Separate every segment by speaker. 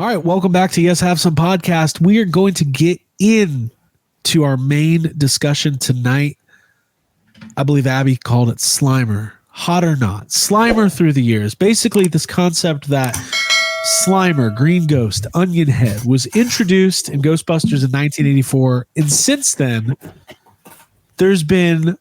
Speaker 1: All right, welcome back to Yes Have Some Podcast. We are going to get into our main discussion tonight. I believe Abby called it Slimer. Hot or not, Slimer through the years. Basically, this concept that Slimer, Green Ghost, Onion Head was introduced in Ghostbusters in 1984. And since then, there's been,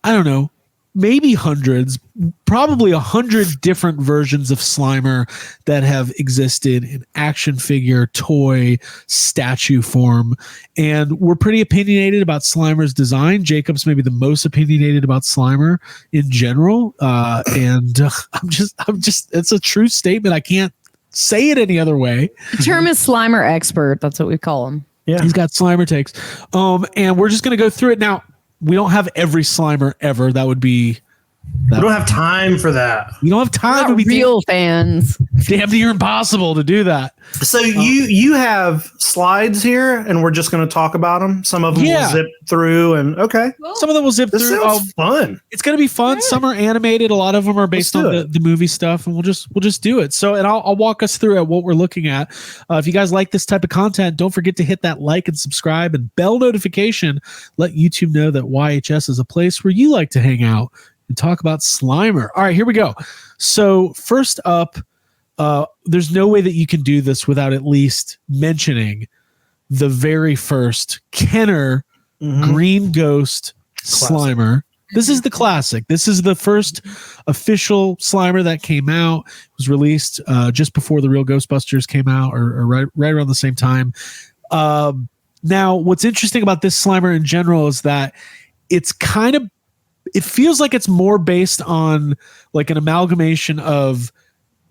Speaker 1: I don't know, maybe hundreds, probably 100 different versions of Slimer that have existed in action figure, toy, statue form. And we're pretty opinionated about Slimer's design. Jacob's maybe the most opinionated about Slimer in general. I'm just, it's a true statement. I can't say it any other way.
Speaker 2: The term is Slimer expert. That's what we call him.
Speaker 1: Yeah. He's got Slimer takes. And we're just going to go through it now. We don't have every Slimer ever. That would be.
Speaker 3: We don't have time for that.
Speaker 1: We don't have time to be
Speaker 2: real fans.
Speaker 1: Damn near impossible to do that.
Speaker 3: So you have slides here, and we're just going to talk about them. Some of them will zip through, and okay.
Speaker 1: Some of them will zip through.
Speaker 3: Sounds fun.
Speaker 1: It's going to be fun. Yeah. Some are animated. A lot of them are based on the movie stuff, and we'll just do it. So, and I'll walk us through at what we're looking at. If you guys like this type of content, don't forget to hit that like and subscribe and bell notification. Let YouTube know that YHS is a place where you like to hang out and talk about Slimer. All right, here we go. So first up, there's no way that you can do this without at least mentioning the very first Kenner Green Ghost Slimer. This is the classic. This is the first official Slimer that came out. It was released just before the real Ghostbusters came out, or right around the same time. Now, what's interesting about this Slimer in general is that it feels like it's more based on like an amalgamation of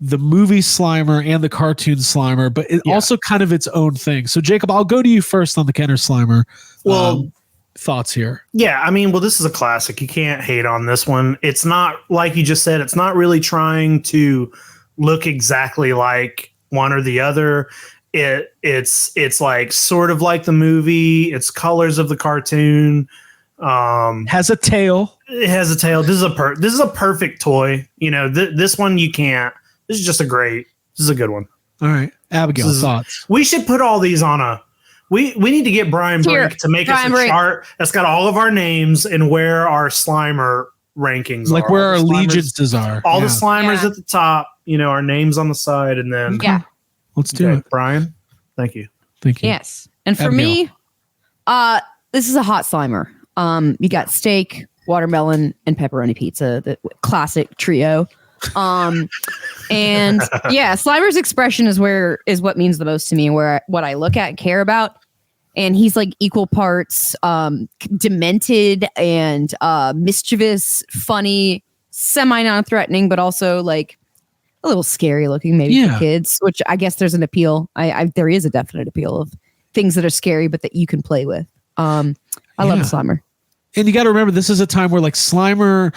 Speaker 1: the movie Slimer and the cartoon Slimer, but it also kind of its own thing. So Jacob, I'll go to you first on the Kenner Slimer. Well, thoughts here.
Speaker 3: Yeah, I mean, this is a classic. You can't hate on this one. It's not, like you just said, it's not really trying to look exactly like one or the other. It's like sort of like the movie. It's colors of the cartoon.
Speaker 1: Has a tail.
Speaker 3: It has a tail. This is a perfect toy. You know, this one you can't. This is a good one.
Speaker 1: All right, Abigail, thoughts.
Speaker 3: We should put all these on a. We need to get Brian Brink to make us a chart that's got all of our names and where our Slimer rankings
Speaker 1: like
Speaker 3: are.
Speaker 1: Where our allegiances are.
Speaker 3: All the Slimers at the top. You know, our names on the side, and then
Speaker 1: let's do it.
Speaker 3: Brian, thank you.
Speaker 2: Yes, and for me, this is a hot Slimer. You got steak, watermelon, and pepperoni pizza, the classic trio. And Slimer's expression is what means the most to me, what I look at and care about. And he's like equal parts demented and mischievous, funny, semi non-threatening, but also like a little scary looking maybe for kids, which I guess there's an appeal. There is a definite appeal of things that are scary, but that you can play with. I love Slimer.
Speaker 1: And you got to remember, this is a time where like Slimer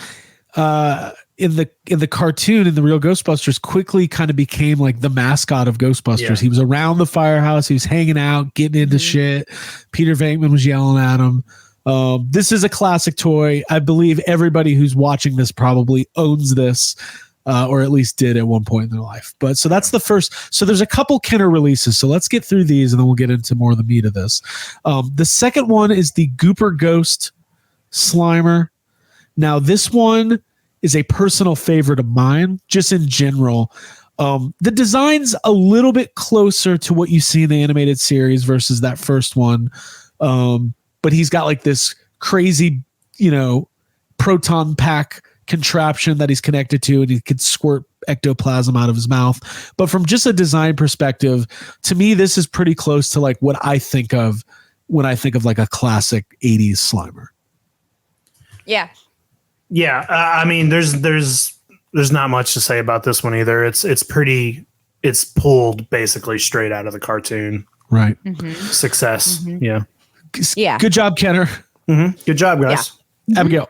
Speaker 1: in the cartoon, in the real Ghostbusters, quickly kind of became like the mascot of Ghostbusters. Yeah. He was around the firehouse. He was hanging out, getting into shit. Peter Venkman was yelling at him. This is a classic toy. I believe everybody who's watching this probably owns this, or at least did at one point in their life. But so that's the first. So there's a couple Kenner releases. So let's get through these and then we'll get into more of the meat of this. The second one is the Gooper Ghost Slimer. Now this one is a personal favorite of mine, just in general. The design's a little bit closer to what you see in the animated series versus that first one. But he's got like this crazy, proton pack contraption that he's connected to, and he could squirt ectoplasm out of his mouth. But from just a design perspective, to me, this is pretty close to like what I think of when I think of like a classic 80s Slimer.
Speaker 2: Yeah.
Speaker 3: Yeah. I mean, there's not much to say about this one either. It's pulled basically straight out of the cartoon.
Speaker 1: Right.
Speaker 2: Mm-hmm.
Speaker 3: Success. Mm-hmm.
Speaker 2: Yeah.
Speaker 1: Good job, Kenner.
Speaker 3: Mm-hmm. Good job, guys.
Speaker 1: Yeah. Abigail,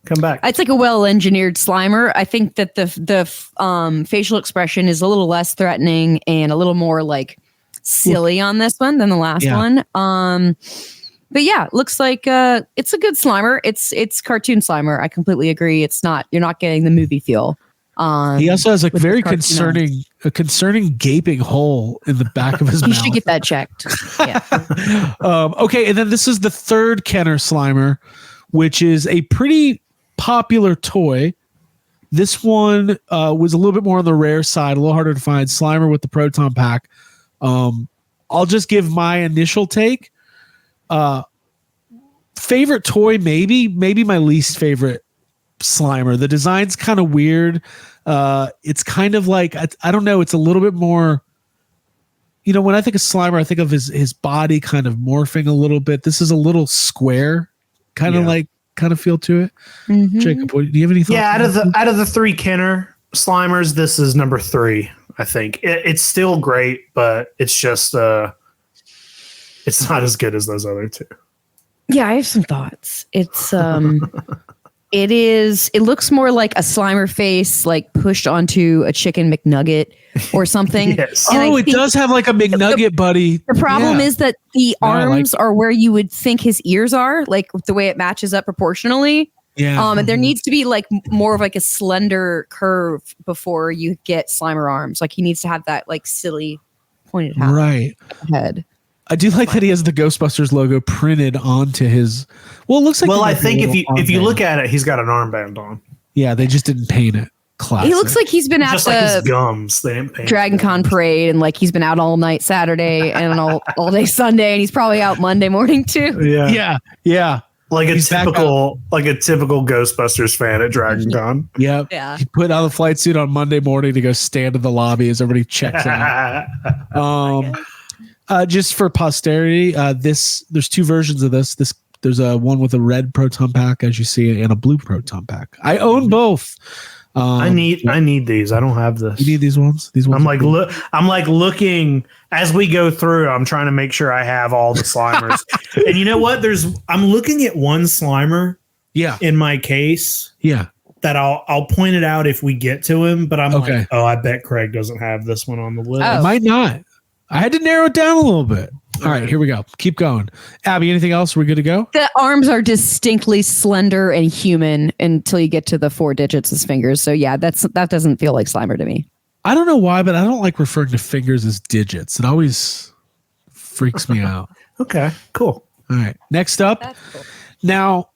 Speaker 3: come back.
Speaker 2: It's like a well-engineered Slimer. I think that the facial expression is a little less threatening and a little more like silly on this one than the last one. But yeah, looks like it's a good Slimer. It's cartoon Slimer. I completely agree. You're not getting the movie feel.
Speaker 1: He also has a
Speaker 2: with
Speaker 1: very
Speaker 2: his
Speaker 1: concerning gaping hole in the back of his
Speaker 2: He
Speaker 1: mouth.
Speaker 2: should get that checked. Yeah.
Speaker 1: Okay, and then this is the third Kenner Slimer, which is a pretty popular toy. This one was a little bit more on the rare side, a little harder to find. Slimer with the Proton Pack. I'll just give my initial take. Favorite toy, maybe my least favorite Slimer. The design's kind of weird. It's kind of like I don't know. It's a little bit more. You know, when I think of Slimer, I think of his body kind of morphing a little bit. This is a little square, kind of feel to it. Mm-hmm. Jacob, do you have any thoughts?
Speaker 3: Yeah, out of the three Kenner Slimers, this is number 3. I think it's still great, but it's just it's not as good as those other two.
Speaker 2: Yeah, I have some thoughts. It's it looks more like a Slimer face like pushed onto a chicken McNugget or something.
Speaker 3: Yes.
Speaker 1: And it does have like a McNugget buddy.
Speaker 2: The problem is that the arms are where you would think his ears are, like the way it matches up proportionally.
Speaker 1: Yeah.
Speaker 2: And there needs to be like more of like a slender curve before you get Slimer arms. Like he needs to have that like silly pointed head.
Speaker 1: I do like that he has the Ghostbusters logo printed onto his. Well, it looks like.
Speaker 3: Well, I think if you look at it, he's got an armband on.
Speaker 1: Yeah, they just didn't paint it. Classic.
Speaker 2: He looks like he's been at
Speaker 3: just like his gums. They didn't paint
Speaker 2: Dragon Con parade, and like he's been out all night Saturday and all day Sunday, and he's probably out Monday morning too.
Speaker 1: Yeah.
Speaker 3: Like a typical Ghostbusters fan at Dragon Con.
Speaker 1: Yep.
Speaker 2: Yeah.
Speaker 1: He put on the flight suit on Monday morning to go stand in the lobby as everybody checks out. Just for posterity, there's 2 versions of this. There's a one with a red Proton Pack, as you see, and a blue Proton Pack. I own both.
Speaker 3: I need these. I don't have this.
Speaker 1: You need these ones? These ones.
Speaker 3: I'm like looking as we go through. I'm trying to make sure I have all the Slimers. And you know what? I'm looking at one Slimer.
Speaker 1: Yeah.
Speaker 3: In my case.
Speaker 1: Yeah.
Speaker 3: That I'll point it out if we get to him. But I'm like, oh, I bet Craig doesn't have this one on the list.
Speaker 1: I might not. I had to narrow it down a little bit. All right, here we go. Keep going. Abby, anything else? We're good to go?
Speaker 2: The arms are distinctly slender and human until you get to the 4 digits as fingers. So yeah, that doesn't feel like Slimer to me.
Speaker 1: I don't know why, but I don't like referring to fingers as digits. It always freaks me out.
Speaker 3: Okay, cool.
Speaker 1: All right, next up.
Speaker 2: That's cool.
Speaker 1: Now,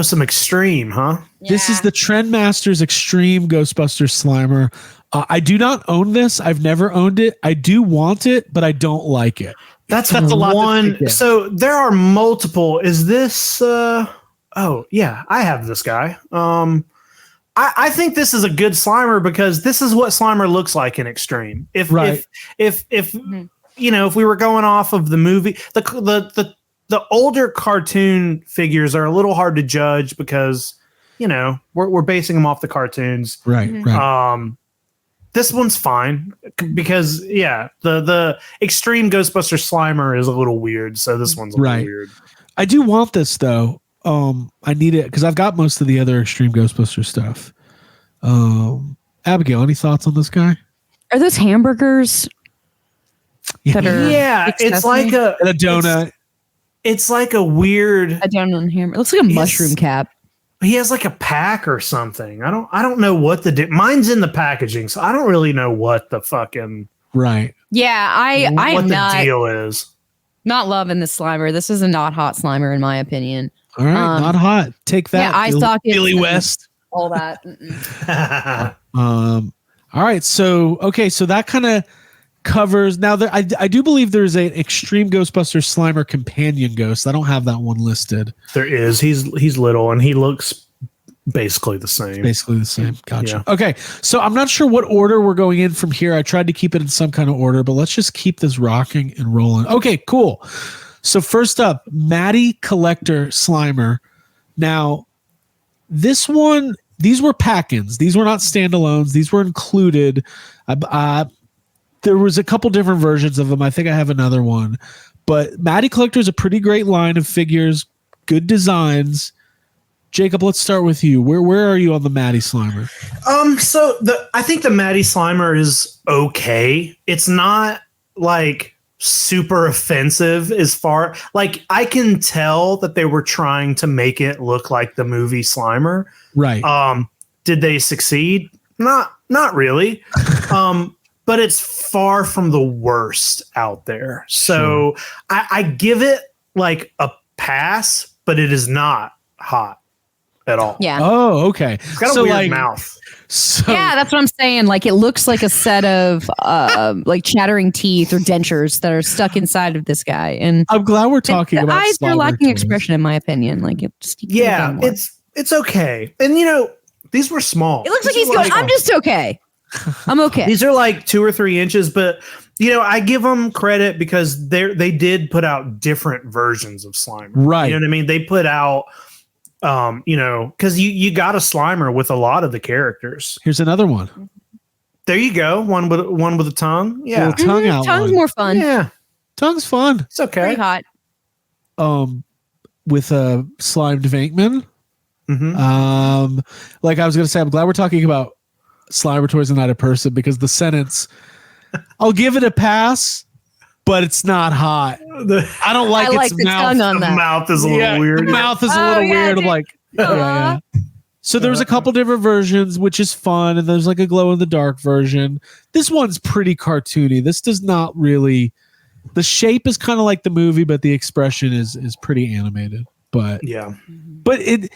Speaker 3: some extreme, huh?
Speaker 2: Yeah.
Speaker 1: This is the Trendmasters Extreme Ghostbusters Slimer. I do not own this. I've never owned it. I do want it, but I don't like it.
Speaker 3: That's a lot. So there are multiple. Is this? Oh yeah, I have this guy. I think this is a good Slimer because this is what Slimer looks like in Extreme. If you know, if we were going off of the movie, the older cartoon figures are a little hard to judge because you know we're basing them off the cartoons.
Speaker 1: Right.
Speaker 3: This one's fine because the Extreme Ghostbuster Slimer is a little weird, so this one's a little weird.
Speaker 1: I do want this though. I need it because I've got most of the other Extreme Ghostbuster stuff. Abigail, any thoughts on this guy?
Speaker 2: Are those hamburgers?
Speaker 3: It's like a
Speaker 1: donut.
Speaker 3: It's like a weird.
Speaker 2: A donut and hamburger. It looks like a mushroom cap.
Speaker 3: He has like a pack or something. I don't know what mine's in the packaging, so I don't really know what the fucking
Speaker 2: Yeah, I'm
Speaker 3: the deal is.
Speaker 2: Not loving this Slimer. This is a not hot Slimer in my opinion.
Speaker 1: All right, not hot. Take that.
Speaker 2: Yeah, eye sockets,
Speaker 1: Billy West.
Speaker 2: All that.
Speaker 1: All right, so that kind of covers. Now I do believe there's an Extreme Ghostbusters Slimer companion ghost. I don't have that one listed.
Speaker 3: There is. He's little and he looks basically the same.
Speaker 1: Gotcha.
Speaker 3: Yeah.
Speaker 1: Okay, so I'm not sure what order we're going in from here. I tried to keep it in some kind of order, but let's just keep this rocking and rolling. Okay, cool. So first up, Matty Collector Slimer. Now, this one, these were pack-ins. These were not standalones. These were included. There was a couple different versions of them. I think I have another one. But Matty Collector is a pretty great line of figures, good designs. Jacob, let's start with you. Where are you on the Matty Slimer?
Speaker 3: So I think the Matty Slimer is okay. It's not like super offensive as far like I can tell that they were trying to make it look like the movie Slimer.
Speaker 1: Right.
Speaker 3: Did they succeed? Not really. But it's far from the worst out there. So I give it like a pass, but it is not hot at all.
Speaker 2: Yeah.
Speaker 1: Oh, okay.
Speaker 3: It's got a weird mouth.
Speaker 1: So,
Speaker 2: yeah, that's what I'm saying. Like it looks like a set of like chattering teeth or dentures that are stuck inside of this guy. And
Speaker 1: I'm glad we're talking about
Speaker 2: eyes are lacking
Speaker 1: toys.
Speaker 2: expression, in my opinion. Like it just
Speaker 3: it's okay. And these were small.
Speaker 2: It looks like he's going, I'm just okay. I'm okay.
Speaker 3: These are like 2 or 3 inches, but I give them credit because they did put out different versions of Slimer.
Speaker 1: Right.
Speaker 3: You know what I mean? They put out, because you got a Slimer with a lot of the characters.
Speaker 1: Here's another one.
Speaker 3: There you go. One with a tongue. Yeah.
Speaker 1: Little tongue out.
Speaker 2: Tongue's more fun.
Speaker 3: Yeah.
Speaker 1: Tongue's fun.
Speaker 3: It's okay.
Speaker 2: Pretty hot.
Speaker 1: With a slimed Venkman.
Speaker 3: Mm-hmm.
Speaker 1: Like I was going to say, I'm glad we're talking about Slimer toys and not a person, because the sentence, I'll give it a pass, but it's not hot. I don't like its
Speaker 2: the
Speaker 1: mouth.
Speaker 2: tongue on
Speaker 3: The
Speaker 2: that.
Speaker 3: mouth is a little weird.
Speaker 1: The mouth is a little weird. I'm like, yeah. So there's a couple different versions, which is fun, and there's like a glow in the dark version. This one's pretty cartoony. This does not really. The shape is kind of like the movie, but the expression is pretty animated. But it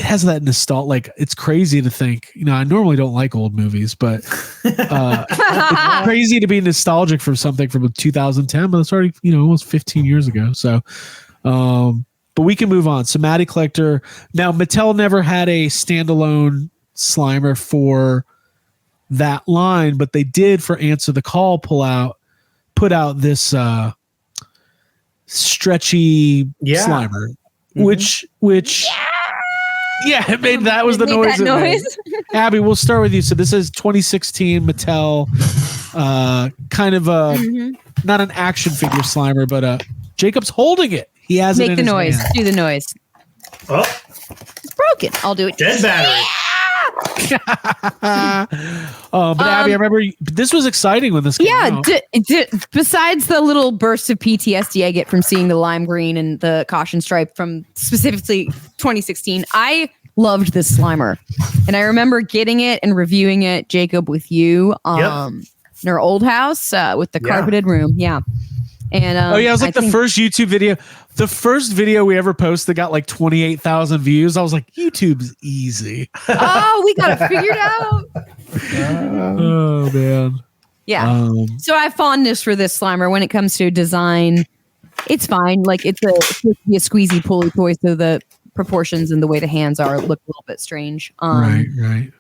Speaker 1: has that nostalgia. Like, it's crazy to think. I normally don't like old movies, but it's crazy to be nostalgic for something from 2010. But it's already almost 15 years ago. So, but we can move on. So, Matty Collector. Now, Mattel never had a standalone Slimer for that line, but they did for Answer the Call. Put out this stretchy Slimer, which it made that was the noise. Abby, we'll start with you. So this is 2016 Mattel, kind of a not an action figure Slimer, but Jacob's holding it. He has it in his
Speaker 2: noise.
Speaker 1: hand.
Speaker 2: Do the noise.
Speaker 3: Oh,
Speaker 2: it's broken. I'll do it.
Speaker 3: Dead battery.
Speaker 1: But Abby, I remember this was exciting when this came out.
Speaker 2: Besides the little burst of PTSD I get from seeing the lime green and the caution stripe from specifically 2016, I loved this Slimer. And I remember getting it and reviewing it, Jacob, with you in our old house with the carpeted room. Yeah. And
Speaker 1: it was like the first YouTube video. The first video we ever posted got like 28,000 views. I was like, YouTube's easy.
Speaker 2: Oh, we got it figured out.
Speaker 1: Oh, man.
Speaker 2: Yeah. So I have fondness for this Slimer when it comes to design. It's fine. Like it's supposed to be a squeezy pulley toy, so the proportions and the way the hands are look a little bit strange.
Speaker 1: Right.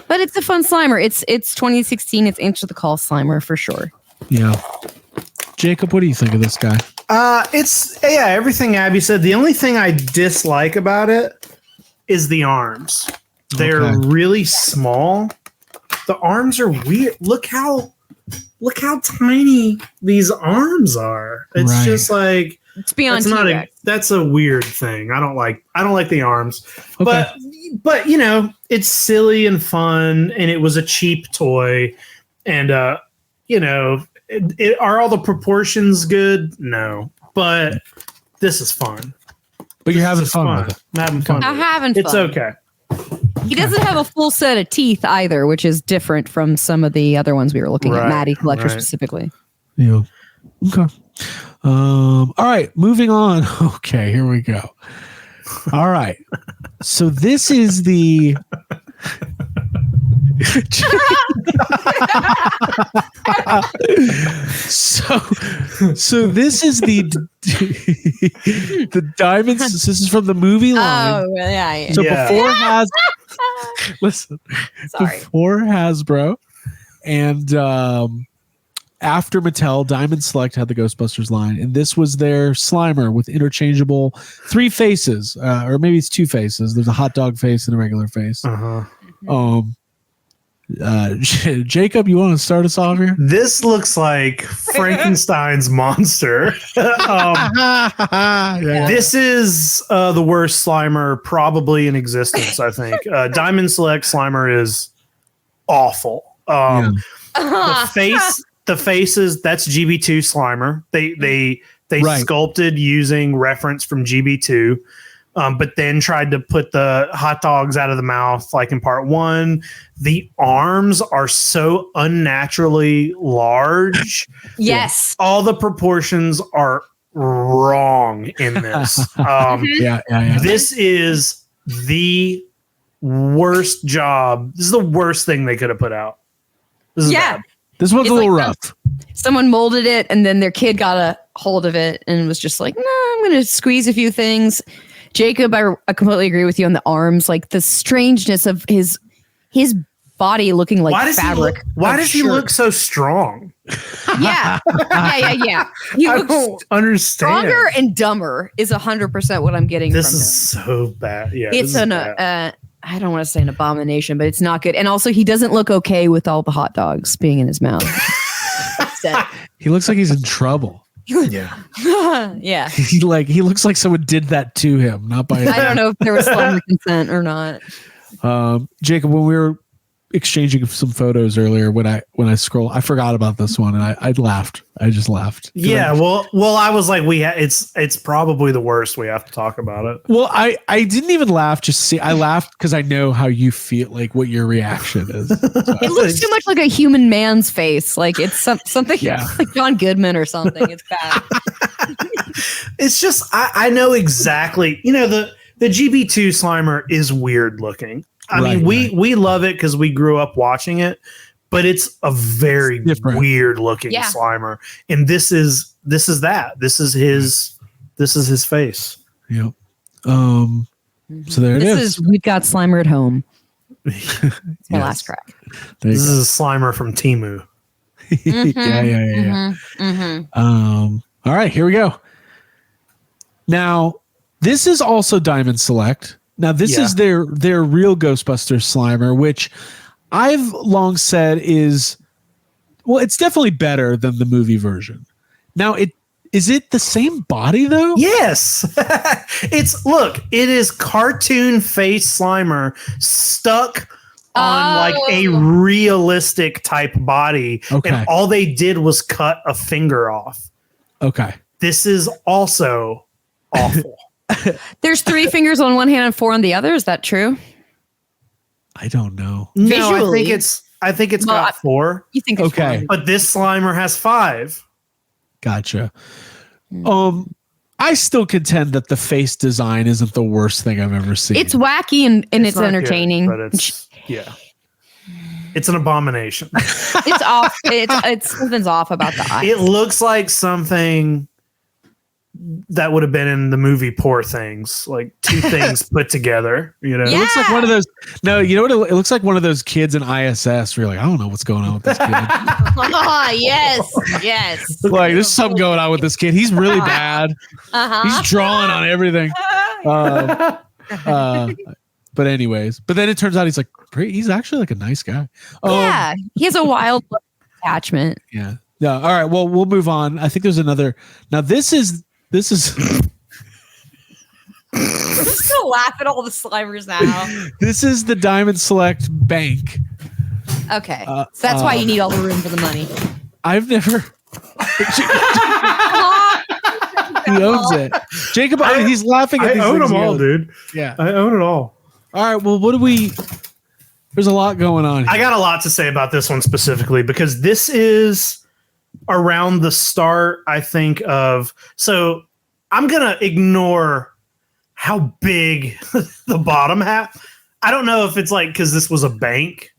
Speaker 2: But it's a fun Slimer. It's 2016. It's Answer the Call Slimer for sure.
Speaker 1: Yeah. Jacob, what do you think of this guy?
Speaker 3: It's everything Abby said. The only thing I dislike about it is the arms. They're really small. The arms are weird. Look how tiny these arms are. It's just like
Speaker 2: it's beyond T-Rex.
Speaker 3: That's a weird thing. I don't like the arms.
Speaker 1: Okay.
Speaker 3: But it's silly and fun, and it was a cheap toy, and are all the proportions good? No, but this is fun.
Speaker 1: But you're having fun with it.
Speaker 3: I'm having fun.
Speaker 2: I'm having fun.
Speaker 3: It's okay.
Speaker 2: He doesn't have a full set of teeth either, which is different from some of the other ones we were looking at. Matty Collector specifically.
Speaker 1: Yeah. Okay. All right. Moving on. Okay. Here we go. All right. So this is the. so this is the diamonds. This is from the movie line.
Speaker 2: Oh yeah.
Speaker 1: So before before Hasbro and after Mattel, Diamond Select had the Ghostbusters line, and this was their Slimer with interchangeable 3 faces, or maybe it's 2 faces. There's a hot dog face and a regular face. Jacob, you want to start us off here?
Speaker 3: This looks like Frankenstein's monster. This is the worst Slimer probably in existence, I think. Diamond Select Slimer is awful. The faces, that's GB2 Slimer. They sculpted using reference from GB2. but then tried to put the hot dogs out of the mouth like in part 1. The arms are so unnaturally large.
Speaker 2: Yes.
Speaker 3: All the proportions are wrong in this. This is the worst job. This is the worst thing they could have put out. This is bad.
Speaker 1: This one's a little rough.
Speaker 2: Someone molded it and then their kid got a hold of it and was just like, no, I'm going to squeeze a few things. Jacob, I completely agree with you on the arms, like the strangeness of his body looking like fabric.
Speaker 3: Why does he look so strong?
Speaker 2: Yeah. He
Speaker 3: I
Speaker 2: looks
Speaker 3: don't understand.
Speaker 2: stronger and dumber is 100% what I'm getting
Speaker 3: This
Speaker 2: from him.
Speaker 3: is so bad. Yeah,
Speaker 2: It's I don't want to say an abomination, but it's not good. And also he doesn't look okay with all the hot dogs being in his mouth.
Speaker 1: He looks like he's in trouble.
Speaker 3: Yeah.
Speaker 2: Yeah.
Speaker 1: He looks like someone did that to him, not by
Speaker 2: I don't know if there was Slimer consent or not.
Speaker 1: Jacob, when we were exchanging some photos earlier, when I scroll, I forgot about this one and I laughed. I just laughed.
Speaker 3: Yeah, well, I was like, it's probably the worst. We have to talk about it.
Speaker 1: Well, I didn't even laugh. I laughed because I know how you feel, like what your reaction is. So.
Speaker 2: It looks too much like a human man's face. Like it's something like John Goodman or something. It's bad.
Speaker 3: It's just, I know exactly, the GB2 Slimer is weird looking. I mean, we love it because we grew up watching it, but it's a very weird looking Slimer. And this is that. This is his face.
Speaker 1: Yep. So there it is.
Speaker 2: We've got Slimer at home. It's my last crack.
Speaker 3: This is a Slimer from Temu.
Speaker 1: All right, here we go. Now, this is also Diamond Select. Now, this is their real Ghostbusters Slimer, which I've long said is, well, it's definitely better than the movie version. Now, is it the same body though?
Speaker 3: Yes. It is cartoon face Slimer stuck on like a realistic type body.
Speaker 1: Okay.
Speaker 3: And all they did was cut a finger off.
Speaker 1: Okay.
Speaker 3: This is also awful.
Speaker 2: There's 3 fingers on one hand and 4 on the other. Is that true?
Speaker 1: I don't know.
Speaker 3: No,
Speaker 2: Visually.
Speaker 3: I think it's got 4.
Speaker 2: You think it's
Speaker 1: okay?
Speaker 2: 4.
Speaker 3: But this Slimer has 5.
Speaker 1: Gotcha. I still contend that the face design isn't the worst thing I've ever seen.
Speaker 2: It's wacky and it's
Speaker 3: not
Speaker 2: entertaining.
Speaker 3: good, but it's an abomination.
Speaker 2: It's off. It's something's off about the eyes.
Speaker 3: It looks like something that would have been in the movie Poor Things, like 2 things put together.
Speaker 1: It looks like one of those. No, you know what? It looks like one of those kids in ISS. Where you're like, I don't know what's going on with this kid.
Speaker 2: Yes.
Speaker 1: Like there's something going on with this kid. He's really bad. He's drawing on everything. But anyways, then it turns out he's actually like a nice guy.
Speaker 2: Yeah, he has a wild attachment.
Speaker 1: Yeah. All right. Well, we'll move on. I think there's another. Now this is.
Speaker 2: We're just gonna laugh at all the Slimers now.
Speaker 1: This is the Diamond Select Bank.
Speaker 2: Okay, so that's why you need all the room for the money.
Speaker 1: I've never. He owns it. Jacob, he's laughing at these
Speaker 3: own
Speaker 1: things
Speaker 3: them all, dude.
Speaker 1: Yeah.
Speaker 3: I own it all.
Speaker 1: All right. Well, there's a lot going on here.
Speaker 3: I got a lot to say about this one specifically because this is around the start, I think, so I'm going to ignore how big the bottom half. I don't know if it's like because this was a bank.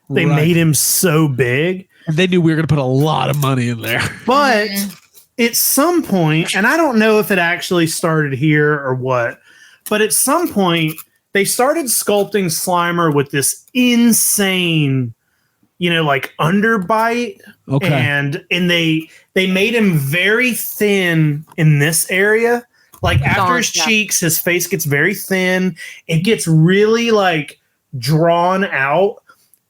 Speaker 3: They made him so big.
Speaker 1: And they knew we were going to put a lot of money in there.
Speaker 3: But at some point, and I don't know if it actually started here or what, but at some point, they started sculpting Slimer with this insane like underbite.
Speaker 1: Okay.
Speaker 3: And they made him very thin in this area. Like after his cheeks, his face gets very thin. It gets really like drawn out.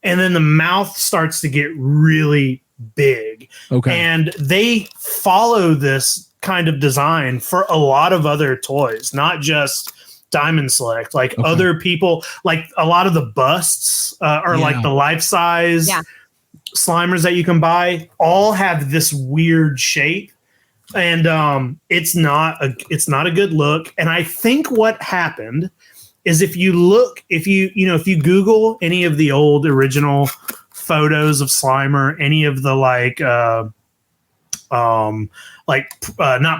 Speaker 3: And then the mouth starts to get really big.
Speaker 1: Okay.
Speaker 3: And they follow this kind of design for a lot of other toys, not just Diamond Select, like other people, like a lot of the busts like the life size Slimers that you can buy all have this weird shape. And it's not a good look. And I think what happened is if you Google any of the old original photos of Slimer, any of the not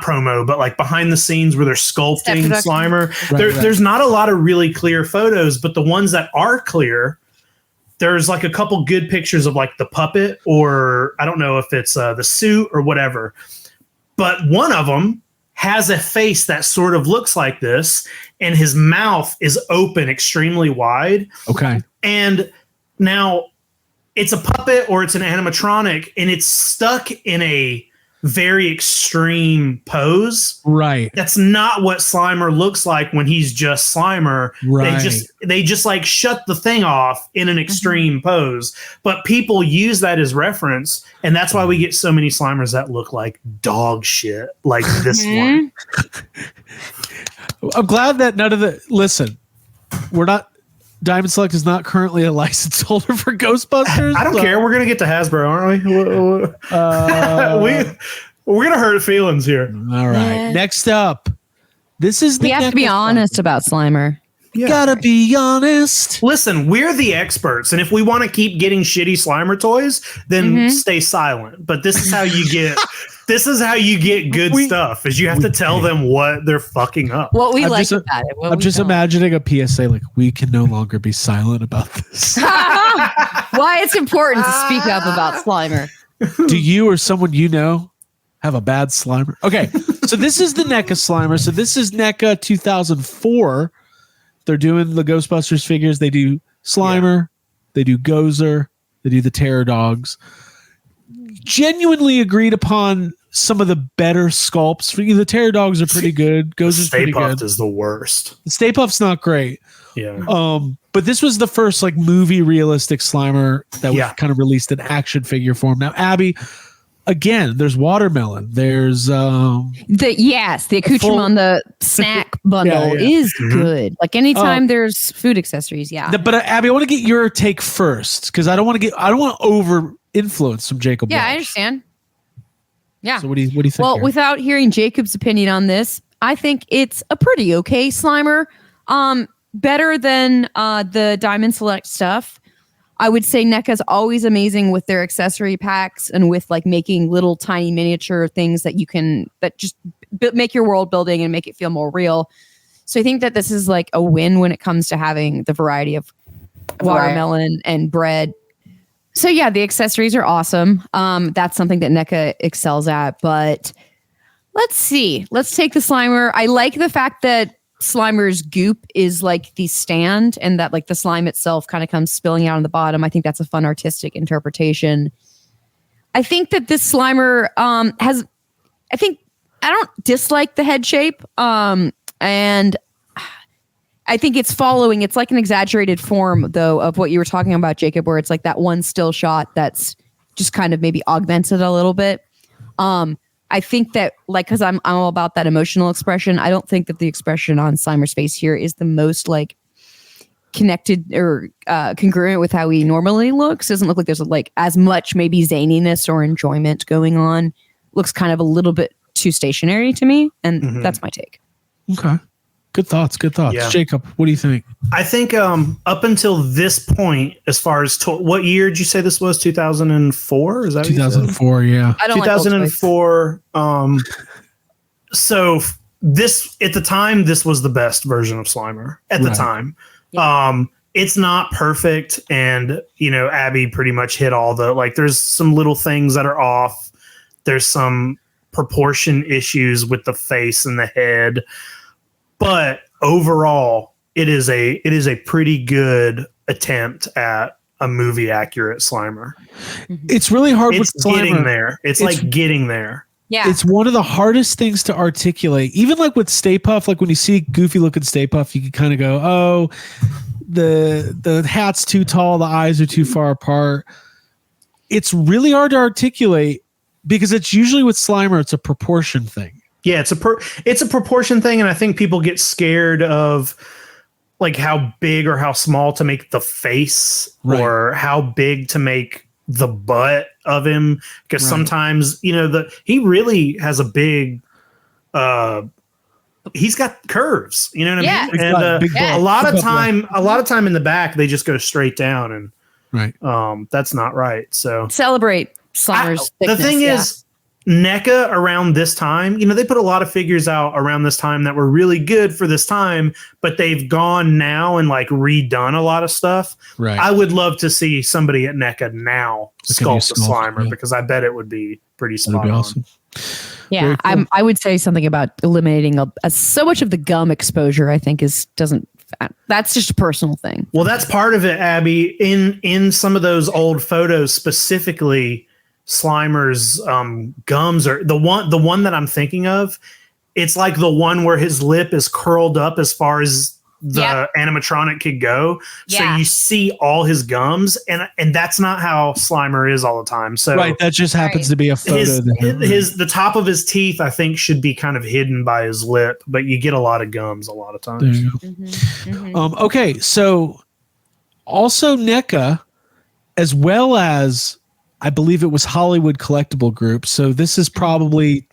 Speaker 3: promo, but like behind the scenes where they're sculpting Slimer, there's not a lot of really clear photos, but the ones that are clear, there's like a couple good pictures of like the puppet, or I don't know if it's the suit or whatever. But one of them has a face that sort of looks like this, and his mouth is open extremely wide.
Speaker 1: Okay.
Speaker 3: And now it's a puppet or it's an animatronic, and it's stuck in a very extreme pose.
Speaker 1: Right.
Speaker 3: That's not what Slimer looks like when he's just Slimer.
Speaker 1: Right.
Speaker 3: They just like shut the thing off in an extreme pose. But people use that as reference, and that's why we get so many Slimers that look like dog shit, like this one.
Speaker 1: I'm glad that listen, we're not. Diamond Select is not currently a license holder for Ghostbusters.
Speaker 3: I don't care. We're gonna get to Hasbro, aren't we? We're gonna hurt feelings here.
Speaker 1: All right. Yeah. Next up, this is
Speaker 2: we have to be honest about Slimer.
Speaker 1: Yeah. Gotta be honest.
Speaker 3: Listen, we're the experts, and if we want to keep getting shitty Slimer toys, then stay silent. But this is how you get. This is how you get good stuff, is you have to tell them what they're fucking up.
Speaker 2: What we like about it.
Speaker 1: I'm just imagining a PSA like, we can no longer be silent about this.
Speaker 2: Why it's important to speak up about Slimer.
Speaker 1: Do you or someone you know have a bad Slimer? Okay, so this is the NECA Slimer. So this is NECA 2004. They're doing the Ghostbusters figures. They do Slimer. They do Gozer. They do the Terror Dogs. Genuinely agreed upon some of the better sculpts. The Terror Dogs are pretty good. Gozer's pretty good.
Speaker 3: Stay Puft is the worst.
Speaker 1: The Stay Puft's not great.
Speaker 3: Yeah.
Speaker 1: But this was the first like movie realistic Slimer that was kind of released in action figure form. Now, Abby, again, there's Watermelon. There's
Speaker 2: the accoutrement on the snack bundle is good. Like anytime there's food accessories,
Speaker 1: But Abby, I want to get your take first, because I don't want to over influence from Jacob.
Speaker 2: Yeah,
Speaker 1: Walsh.
Speaker 2: I understand. Yeah.
Speaker 1: So what do you think?
Speaker 2: Well,
Speaker 1: here?
Speaker 2: without hearing Jacob's opinion on this, I think it's a pretty okay Slimer. Better than the Diamond Select stuff. I would say NECA's always amazing with their accessory packs and with like making little tiny miniature things that just make your world building and make it feel more real. So I think that this is like a win when it comes to having the variety of watermelon and bread. So yeah, the accessories are awesome. That's something that NECA excels at. But let's see. Let's take the Slimer. I like the fact that Slimer's goop is like the stand, and that like the slime itself kind of comes spilling out on the bottom. I think that's a fun artistic interpretation. I think that this Slimer I don't dislike the head shape. And I think it's like an exaggerated form though of what you were talking about, Jacob, where it's like that one still shot that's just kind of maybe augmented a little bit. I think that like, cause I'm all about that emotional expression. I don't think that the expression on Slimer's face here is the most like connected or congruent with how he normally looks. Doesn't look like there's like as much maybe zaniness or enjoyment going on. Looks kind of a little bit too stationary to me. And that's my take.
Speaker 1: Okay. Good thoughts. Yeah. Jacob, what do you think?
Speaker 3: I think up until this point, as far as what year did you say this was? 2004? Is that
Speaker 1: 2004? Yeah.
Speaker 2: I don't
Speaker 3: 2004. So this at the time, this was the best version of Slimer at the time. Yeah. It's not perfect, and Abby pretty much hit all the like. There's some little things that are off. There's some proportion issues with the face and the head. But overall, it is a pretty good attempt at a movie accurate Slimer.
Speaker 1: It's really hard with Slimer.
Speaker 3: Getting there. It's like getting there.
Speaker 2: Yeah.
Speaker 1: It's one of the hardest things to articulate. Even like with Stay Puft, like when you see goofy looking Stay Puft, you can kind of go, oh, the hat's too tall, the eyes are too far apart. It's really hard to articulate because it's usually with Slimer, it's a proportion thing.
Speaker 3: Yeah, it's a proportion thing, and I think people get scared of like how big or how small to make the face or how big to make the butt. of him, because sometimes, you know, he really has a big he's got curves, you know what I mean? And a lot of time in the back they just go straight down, and that's not right. So
Speaker 2: celebrate Slimer's thickness.
Speaker 3: The thing is, NECA around this time, you know, they put a lot of figures out around this time that were really good for this time, but they've gone now and like redone a lot of stuff.
Speaker 1: Right.
Speaker 3: I would love to see somebody at NECA now sculpt the Slimer, because I bet it would be pretty spot on.
Speaker 1: Awesome.
Speaker 2: Yeah, cool. I would say something about eliminating so much of the gum exposure. I think that's just a personal thing.
Speaker 3: Well, that's part of it, Abby. In some of those old photos, specifically, Slimer's gums are the one that I'm thinking of. It's like the one where his lip is curled up as far as the animatronic could go. So you see all his gums, and that's not how Slimer is all the time. So
Speaker 1: that just happens to be a photo.
Speaker 3: The top of his teeth, I think, should be kind of hidden by his lip, but you get a lot of gums a lot of times.
Speaker 1: Okay, so also NECA, as well as I believe it was Hollywood Collectible Group. So this is probably,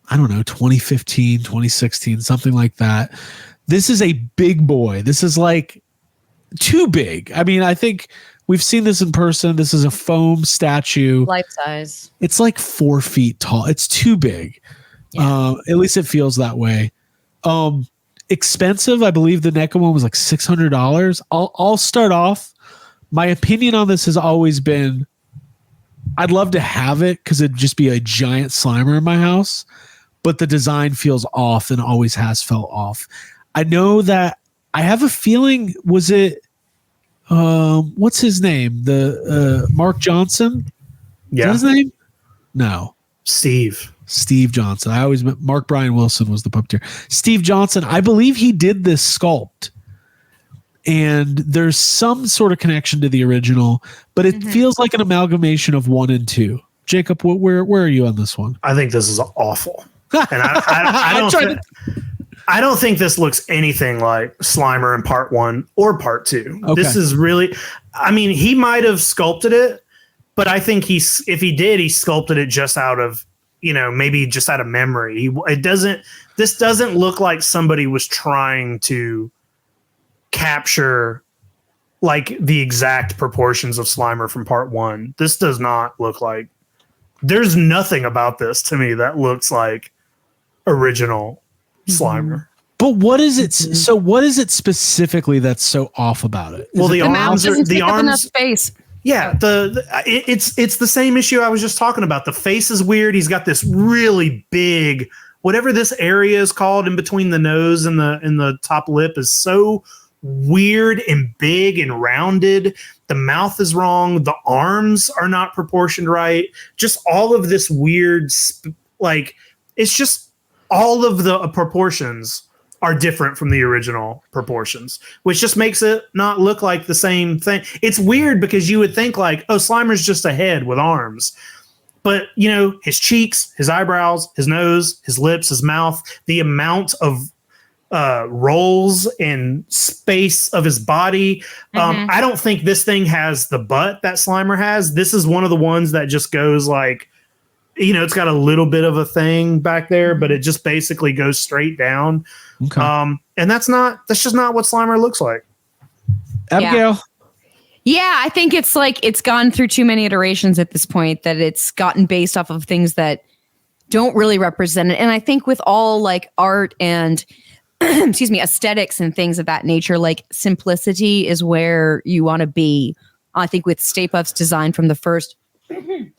Speaker 1: I don't know, 2015, 2016, something like that. This is a big boy. This is like too big. I mean, I think we've seen this in person. This is a foam statue.
Speaker 2: Life size.
Speaker 1: It's like 4 feet tall. It's too big. Yeah. At least it feels that way. Expensive. I believe the NECA one was like $600. I'll start off. My opinion on this has always been, I'd love to have it because it'd just be a giant Slimer in my house, but the design feels off and always has felt off. I know that I have a feeling, was it, what's his name? The Mark Johnson?
Speaker 3: Yeah.
Speaker 1: Is that his name? No.
Speaker 3: Steve
Speaker 1: Johnson. I always meant Mark Brian Wilson was the puppeteer. Steve Johnson, I believe he did this sculpt. And there's some sort of connection to the original, but it feels like an amalgamation of 1 and 2. Jacob, where are you on this one?
Speaker 3: I think this is awful. And I don't think this looks anything like Slimer in part 1 or part 2. Okay. This is really, I mean, he might have sculpted it, but I think if he did, he sculpted it just out of, you know, maybe just out of memory. This doesn't look like somebody was trying to capture like the exact proportions of Slimer from part 1. This does not look like, there's nothing about this to me that looks like original Slimer.
Speaker 1: But what is it? So what is it specifically that's so off about it?
Speaker 3: Well, the arms are the arms
Speaker 2: space.
Speaker 3: Yeah, it's the same issue I was just talking about. The face is weird. He's got this really big, whatever this area is called in between the nose and the top lip is so weird and big and rounded. The mouth is wrong. The arms are not proportioned right. Just all of this weird, like, it's just all of the proportions are different from the original proportions, which just makes it not look like the same thing. It's weird because you would think like, oh, Slimer's just a head with arms. But, you know, his cheeks, his eyebrows, his nose, his lips, his mouth, the amount of rolls and space of his body. I don't think this thing has the butt that Slimer has. This is one of the ones that just goes like, you know, it's got a little bit of a thing back there, but it just basically goes straight down. Okay. And that's just not what Slimer looks like.
Speaker 1: Abigail.
Speaker 2: Yeah, I think it's like it's gone through too many iterations at this point that it's gotten based off of things that don't really represent it. And I think with all like art and excuse me, aesthetics and things of that nature, like simplicity is where you want to be. I think with Stay Puft's design from the first, from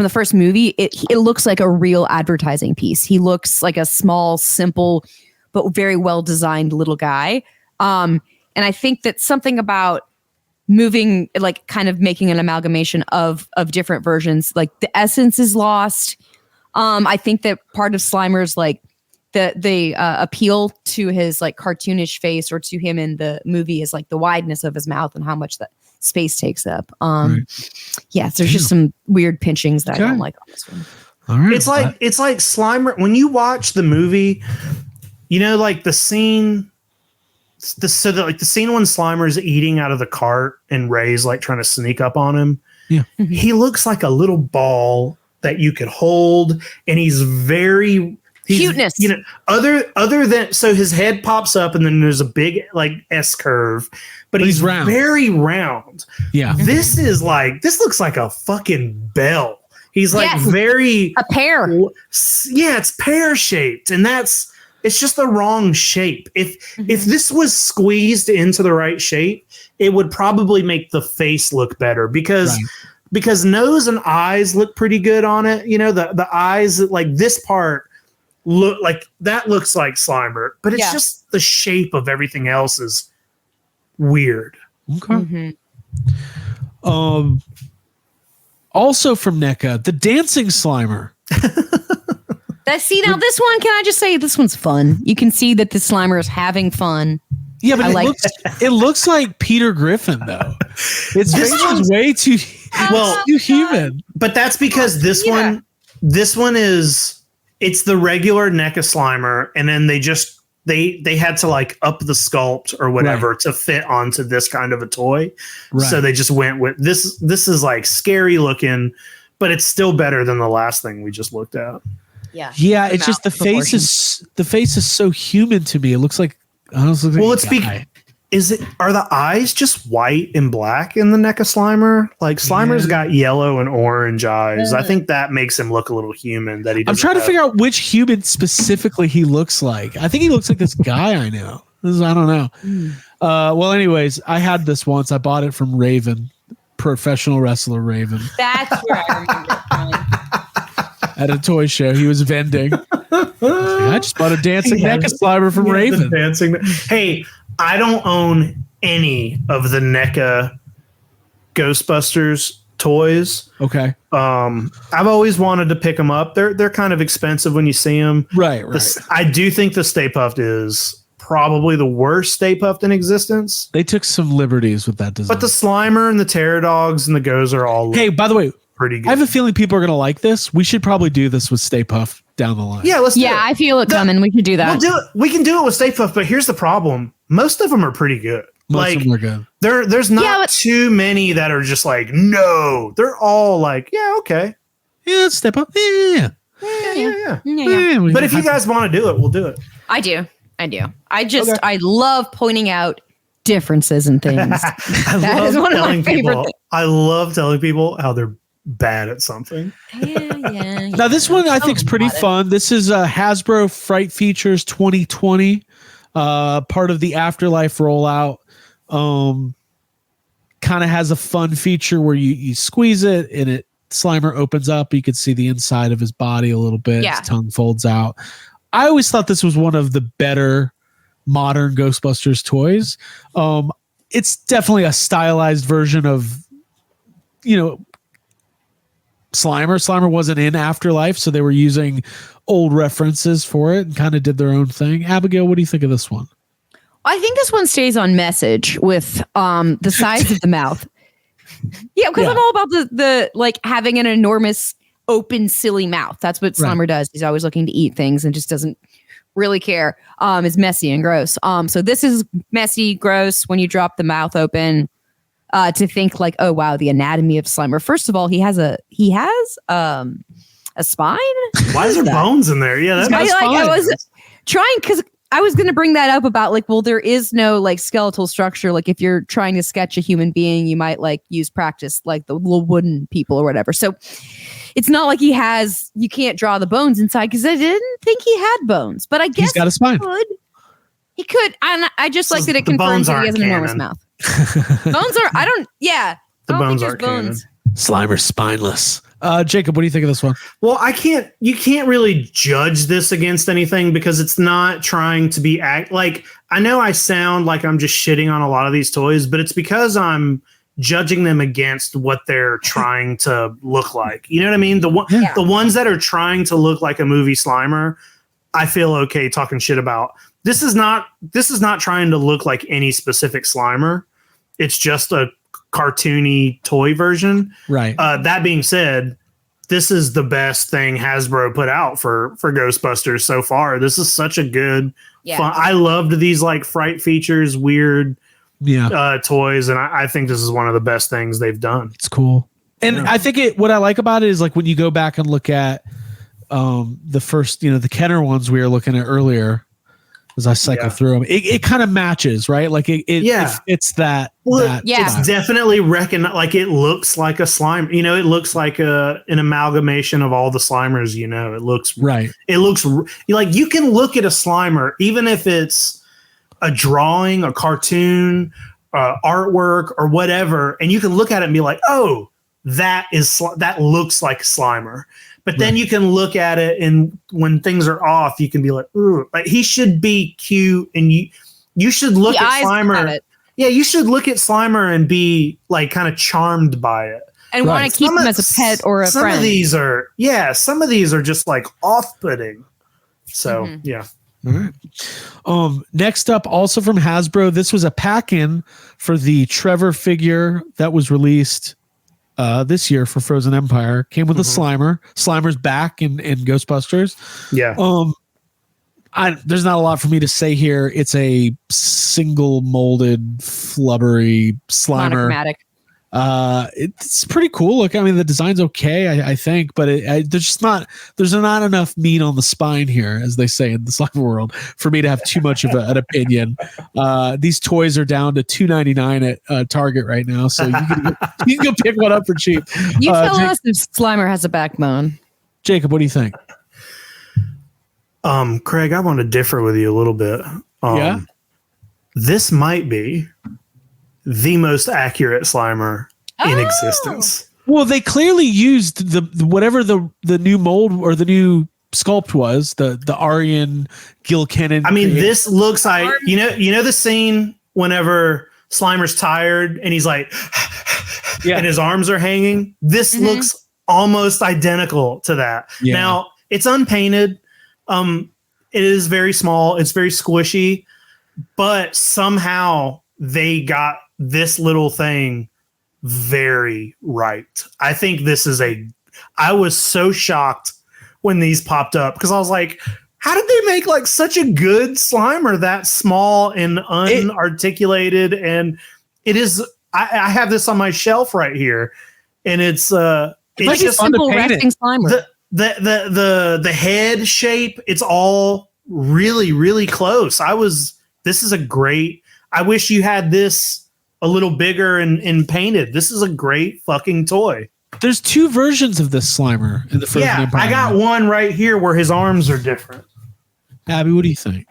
Speaker 2: the first movie, it looks like a real advertising piece. He looks like a small, simple, but very well designed little guy. And I think that something about moving, like kind of making an amalgamation of different versions, like the essence is lost. I think that part of Slimer's like the appeal to his like cartoonish face or to him in the movie is like the wideness of his mouth and how much that space takes up. Yeah, so there's just some weird pinchings that I don't like on this one.
Speaker 1: All right.
Speaker 3: It's like Slimer when you watch the movie, you know, like the scene the scene when Slimer's eating out of the cart and Ray's like trying to sneak up on him.
Speaker 1: Yeah.
Speaker 3: He looks like a little ball that you could hold, and he's
Speaker 2: cuteness.
Speaker 3: You know, other than, so his head pops up and then there's a big like S curve, but he's round. Very round.
Speaker 1: Yeah.
Speaker 3: This looks like a fucking bell. He's like very
Speaker 2: a pear.
Speaker 3: Yeah, it's pear shaped, and it's just the wrong shape. If this was squeezed into the right shape, it would probably make the face look better because nose and eyes look pretty good on it. You know, the eyes, like this part look like that looks like Slimer, but it's just the shape of everything else is weird.
Speaker 1: Okay. Also from NECA, the dancing Slimer.
Speaker 2: Now this one, can I just say this one's fun? You can see that the Slimer is having fun.
Speaker 1: Yeah, but it looks like Peter Griffin though. Its face is way too too human.
Speaker 3: But that's because this one it's the regular NECA Slimer, and then they had to like up the sculpt or whatever to fit onto this kind of a toy. Right. So they just went with this. This is like scary looking, but it's still better than the last thing we just looked at.
Speaker 2: Yeah.
Speaker 1: Yeah. It's just the face is so human to me. It looks like, honestly,
Speaker 3: are the eyes just white and black in the NECA Slimer? Like Slimer's got yellow and orange eyes. I think that makes him look a little human. That
Speaker 1: I'm trying to figure out which human specifically he looks like. I think he looks like this guy I know. I don't know. Well, anyways, I had this once. I bought it from Raven, professional wrestler Raven.
Speaker 2: That's where I remember it from.
Speaker 1: At a toy show, he was vending. I just bought a dancing NECA Slimer from Raven.
Speaker 3: Hey, I don't own any of the NECA Ghostbusters toys.
Speaker 1: Okay.
Speaker 3: I've always wanted to pick them up. They're kind of expensive when you see them.
Speaker 1: Right.
Speaker 3: I do think the Stay Puft is probably the worst Stay Puft in existence.
Speaker 1: They took some liberties with that design.
Speaker 3: But the Slimer and the Pterodogs and the Goes are all
Speaker 1: by the way,
Speaker 3: pretty good.
Speaker 1: I have a feeling people are going to like this. We should probably do this with Stay Puft down the line.
Speaker 3: Yeah, let's do it.
Speaker 2: I feel it coming. We can do that.
Speaker 3: We'll do it. We can do it with Stay Puft, but here's the problem. Most of them are pretty good.
Speaker 1: Most of them are good.
Speaker 3: There's not too many that are just like, no. They're all like, yeah, okay.
Speaker 1: Yeah, Stay Puft. Yeah.
Speaker 3: But if you guys want to do it, we'll do it.
Speaker 2: I do. I love pointing out differences in things. That is one of my favorite things.
Speaker 3: I love telling people how they're bad at something.
Speaker 1: Now this one I think is pretty fun. This is Hasbro Fright Features 2020, part of the Afterlife rollout. Kind of has a fun feature where you squeeze it and Slimer opens up. You can see the inside of his body a little bit. His tongue folds out. I always thought this was one of the better modern Ghostbusters toys. It's definitely a stylized version of, Slimer. Slimer wasn't in Afterlife, so they were using old references for it and kind of did their own thing. Abigail, what do you think of this one?
Speaker 2: I think this one stays on message with the size of the mouth. Yeah, because I'm all about the like having an enormous open silly mouth. That's what Slimer does. He's always looking to eat things and just doesn't really care. It's messy and gross. So this is messy, gross when you drop the mouth open. To think like, oh wow, the anatomy of Slimer. First of all, he has a spine.
Speaker 3: Why is there bones in there? Yeah,
Speaker 2: I was trying because I was going to bring that up about like, well, there is no like skeletal structure. Like if you're trying to sketch a human being, you might like use practice, like the little wooden people or whatever. So it's not like you can't draw the bones inside because I didn't think he had bones, but I guess
Speaker 1: he's got a spine.
Speaker 2: He could. And I just like that it confirms that he has an enormous mouth. Bones are, the bones aren't bones.
Speaker 1: Slimer's spineless. Jacob, what do you think of this one?
Speaker 3: Well, you can't really judge this against anything because it's not trying to be like, I know I sound like I'm just shitting on a lot of these toys, but it's because I'm judging them against what they're trying to look like. You know what I mean? The ones that are trying to look like a movie Slimer, I feel okay talking shit about. This is not trying to look like any specific Slimer. It's just a cartoony toy version.
Speaker 1: Right.
Speaker 3: That being said, this is the best thing Hasbro put out for Ghostbusters so far. This is such a good fun. I loved these like Fright Features, weird toys, and I think this is one of the best things they've done.
Speaker 1: It's cool. And I think what I like about it is like when you go back and look at the first, the Kenner ones we were looking at earlier, as I cycle through them, it kind of matches, right? Like it's that.
Speaker 3: Well, it's definitely like it looks like a Slimer. It looks like an amalgamation of all the Slimers. It looks
Speaker 1: right.
Speaker 3: It looks like you can look at a Slimer, even if it's a drawing, a cartoon, artwork, or whatever, and you can look at it and be like, oh, that looks like Slimer. But then you can look at it, and when things are off, you can be like, ooh, like he should be cute, and you should look at Slimer. Yeah, you should look at Slimer and be like kind of charmed by it.
Speaker 2: And want to keep him as a pet or a friend.
Speaker 3: Some of these are just like off-putting. So, yeah.
Speaker 1: All right. Next up, also from Hasbro, this was a pack-in for the Trevor figure that was released this year for Frozen Empire. Came with a Slimer. Slimer's back in Ghostbusters.
Speaker 3: Yeah.
Speaker 1: There's not a lot for me to say here. It's a single molded flubbery Slimer.
Speaker 2: Monochromatic.
Speaker 1: It's pretty cool. Look, I mean, the design's okay, I think, but there's not enough meat on the spine here, as they say in the Slimer world, for me to have too much of an opinion. These toys are down to $2.99 at Target right now, so you can go pick one up for cheap.
Speaker 2: You tell us if Slimer has a backbone.
Speaker 1: Jacob, what do you think?
Speaker 3: Craig, I want to differ with you a little bit.
Speaker 1: Yeah.
Speaker 3: This might be the most accurate Slimer in existence.
Speaker 1: Well, they clearly used whatever the new mold or the new sculpt was, the Aryan Gilkennan.
Speaker 3: I mean, this looks like you know the scene whenever Slimer's tired and he's like, and his arms are hanging. This looks almost identical to that. Yeah. Now it's unpainted. It is very small. It's very squishy, but somehow they got this little thing very right. I think I was so shocked when these popped up because I was like, how did they make like such a good Slimer that small and unarticulated? And it is, I have this on my shelf right here, and it's just
Speaker 2: simple resting Slimer.
Speaker 3: The head shape, it's all really, really close. This is a great, I wish you had this a little bigger and painted. This is a great fucking toy.
Speaker 1: There's two versions of this Slimer in the Frozen Empire.
Speaker 3: I got one right here where his arms are different.
Speaker 1: Abby, what do you think?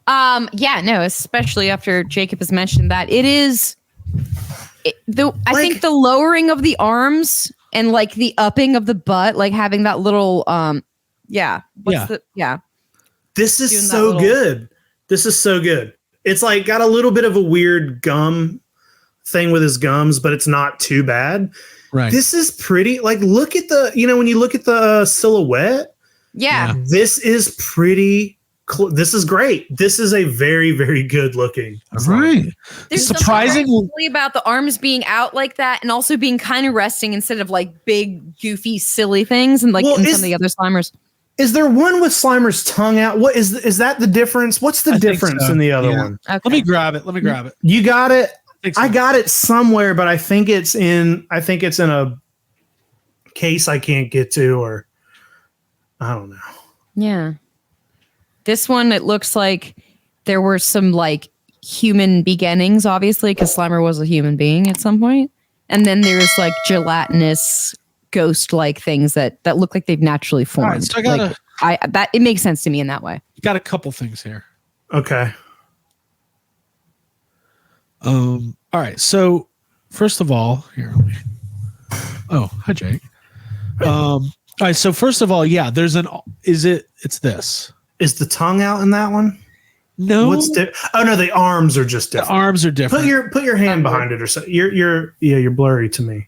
Speaker 2: Especially after Jacob has mentioned that it is I think the lowering of the arms and like the upping of the butt, like having that little
Speaker 3: This is so good. This is so good. It's like got a little bit of a weird gum thing with his gums, but it's not too bad.
Speaker 1: Right.
Speaker 3: This is pretty. Like, look at when you look at the silhouette.
Speaker 2: Yeah.
Speaker 3: This is pretty. This is great. This is a very, very good looking.
Speaker 1: Right.
Speaker 2: There's surprisingly about the arms being out like that and also being kind of resting instead of like big, goofy, silly things and like in some of the other Slimers.
Speaker 3: Is there one with Slimer's tongue out? What is that the difference? What's the difference in the other one?
Speaker 1: Okay. Let me grab it.
Speaker 3: You got it?
Speaker 1: I
Speaker 3: got it somewhere, but I think it's in a case I can't get to, or I don't know.
Speaker 2: Yeah. This one, it looks like there were some like human beginnings, obviously, because Slimer was a human being at some point. And then there's like gelatinous ghost-like things that look like they've naturally formed. Right, so it makes sense to me in that way.
Speaker 1: Got a couple things here.
Speaker 3: Okay.
Speaker 1: All right. So first of all, hi Jake. All right. So first of all, it's this.
Speaker 3: Is the tongue out in that one?
Speaker 1: No.
Speaker 3: No, the arms are just different.
Speaker 1: The arms are different.
Speaker 3: Put your hand behind it or so. You're blurry to me.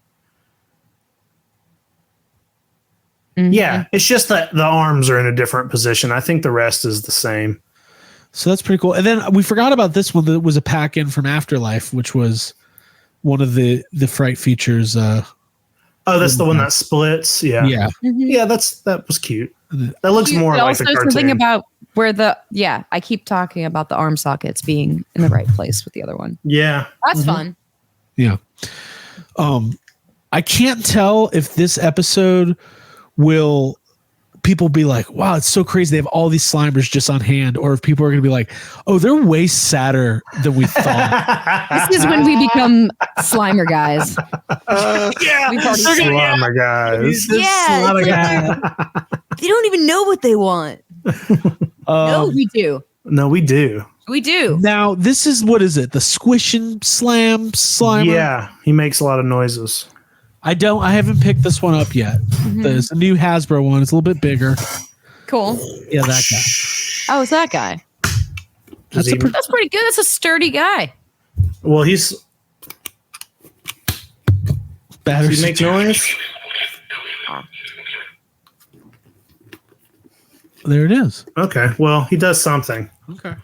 Speaker 3: Mm-hmm. Yeah, it's just that the arms are in a different position. I think the rest is the same.
Speaker 1: So that's pretty cool. And then we forgot about this one that was a pack-in from Afterlife, which was one of the Fright features.
Speaker 3: That's the one that splits. Yeah.
Speaker 1: Yeah.
Speaker 2: Mm-hmm.
Speaker 3: Yeah, that was cute. That looks more like the cartoon.
Speaker 2: Something about where I keep talking about the arm sockets being in the right place with the other one.
Speaker 3: Yeah.
Speaker 2: That's fun.
Speaker 1: Yeah. I can't tell if this episode will people be like, wow, it's so crazy. They have all these Slimers just on hand. Or if people are going to be like, oh, they're way sadder than we thought.
Speaker 2: This is when we become Slimer guys.
Speaker 3: Yeah. Slimer guys.
Speaker 2: They don't even know what they want. No, we do.
Speaker 3: No, we do.
Speaker 2: We do.
Speaker 1: Now, this is, what is it? The Squishing Slimer?
Speaker 3: Yeah, he makes a lot of noises.
Speaker 1: I haven't picked this one up yet. There's a new Hasbro one. It's a little bit bigger.
Speaker 2: Cool.
Speaker 1: Yeah, that guy.
Speaker 2: Oh, it's that guy. That's pretty good. That's a sturdy guy.
Speaker 3: Well, he's...
Speaker 1: Does
Speaker 3: he make noise?
Speaker 1: There it is.
Speaker 3: Okay, well, he does something.
Speaker 1: Okay.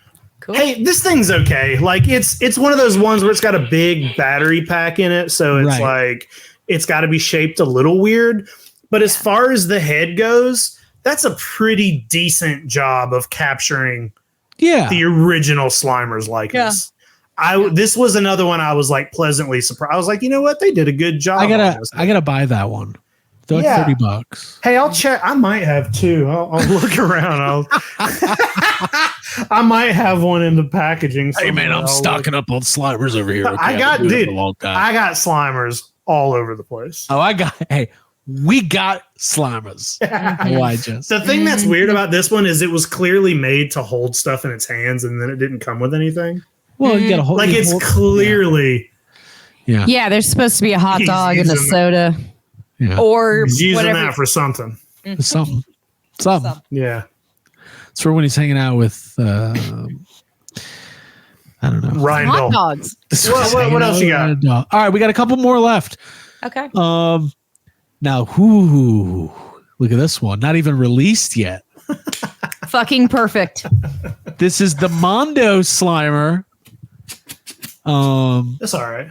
Speaker 2: Cool.
Speaker 3: Hey, this thing's okay. Like, it's one of those ones where it's got a big battery pack in it, so it's like... It's got to be shaped a little weird. But as far as the head goes, that's a pretty decent job of capturing the original Slimer's likeness. This was another one I was like pleasantly surprised. I was like, you know what? They did a good job.
Speaker 1: I gotta buy that one. They're like $30.
Speaker 3: Hey, I'll check. I might have two. I'll look around. I might have one in the packaging.
Speaker 1: Hey man, I'm stocking up on Slimers over here. Okay?
Speaker 3: I got Slimers all over the place.
Speaker 1: Oh, we got Slimers.
Speaker 3: The thing that's weird about this one is it was clearly made to hold stuff in its hands, and then it didn't come with anything.
Speaker 1: Well, you got to hold.
Speaker 3: Like it's clearly.
Speaker 1: Yeah.
Speaker 2: Yeah, there's supposed to be a hot dog and a soda.
Speaker 1: Yeah.
Speaker 2: Or
Speaker 3: he's using
Speaker 2: whatever.
Speaker 3: that for something.
Speaker 1: Something.
Speaker 3: Yeah.
Speaker 1: It's for when he's hanging out with. I don't know.
Speaker 3: Rindle.
Speaker 2: Hot dogs.
Speaker 3: What else you got?
Speaker 1: All right, we got a couple more left.
Speaker 2: Okay.
Speaker 1: Now, look at this one. Not even released yet.
Speaker 2: Fucking perfect.
Speaker 1: This is the Mondo Slimer.
Speaker 3: That's all right.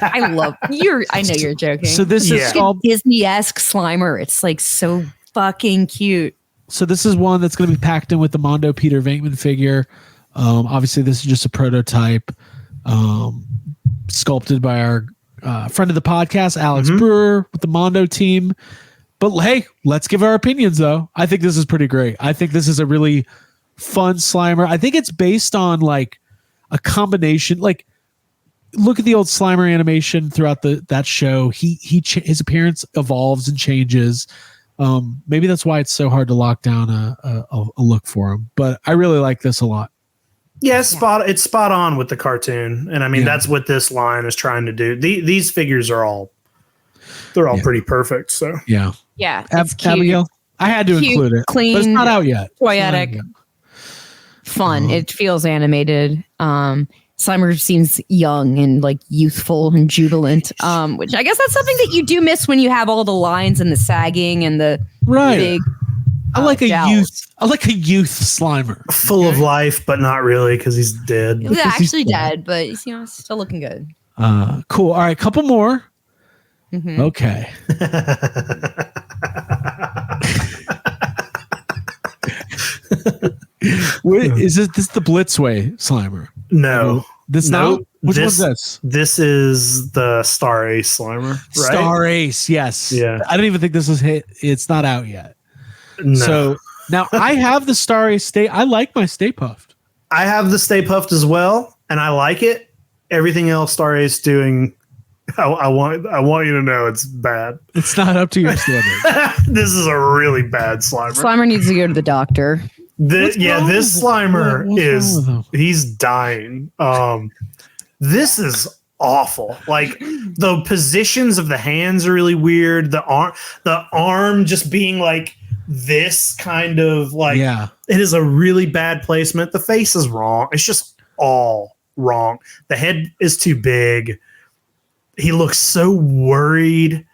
Speaker 2: I know you're joking.
Speaker 1: So this is called
Speaker 2: Disney-esque Slimer. It's like so fucking cute.
Speaker 1: So this is one that's going to be packed in with the Mondo Peter Venkman figure. Obviously, this is just a prototype, sculpted by our friend of the podcast, Alex Brewer, with the Mondo team. But hey, let's give our opinions, though. I think this is pretty great. I think this is a really fun Slimer. I think it's based on like a combination. Like, look at the old Slimer animation throughout that show. His appearance evolves and changes. Maybe that's why it's so hard to lock down a look for him. But I really like this a lot.
Speaker 3: Yeah, it's spot on with the cartoon, and I mean that's what this line is trying to do. These figures are all pretty perfect. So
Speaker 1: yeah,
Speaker 2: it's cute.
Speaker 1: Abigail, I had to include it,
Speaker 2: clean,
Speaker 1: but it's not out yet.
Speaker 2: Toyetic, fun. It feels animated. Slimer seems young and like youthful and jubilant, which I guess that's something that you do miss when you have all the lines and the sagging and the big.
Speaker 1: I like
Speaker 2: jowls.
Speaker 1: I like a youth Slimer,
Speaker 3: full of life, but not really because he's dead.
Speaker 2: He's actually dead, but still looking good.
Speaker 1: Cool. All right, couple more. Okay. Is this the Blitzway Slimer?
Speaker 3: No.
Speaker 1: This not. Which one's this?
Speaker 3: This is the Star Ace Slimer, right?
Speaker 1: Star Ace, yes.
Speaker 3: Yeah.
Speaker 1: I don't even think this was hit. It's not out yet.
Speaker 3: No.
Speaker 1: So now I have the Star Ace I like my Stay Puffed.
Speaker 3: I have the Stay Puffed as well, and I like it. Everything else Star Ace doing, I want you to know it's bad.
Speaker 1: It's not up to your standard.
Speaker 3: This is a really bad Slimer.
Speaker 2: Slimer needs to go to the doctor.
Speaker 3: This Slimer he's dying. This is awful. Like the positions of the hands are really weird. The arm just being like this kind of like it is a really bad placement. The face is wrong. It's just all wrong. The head is too big. He looks so worried.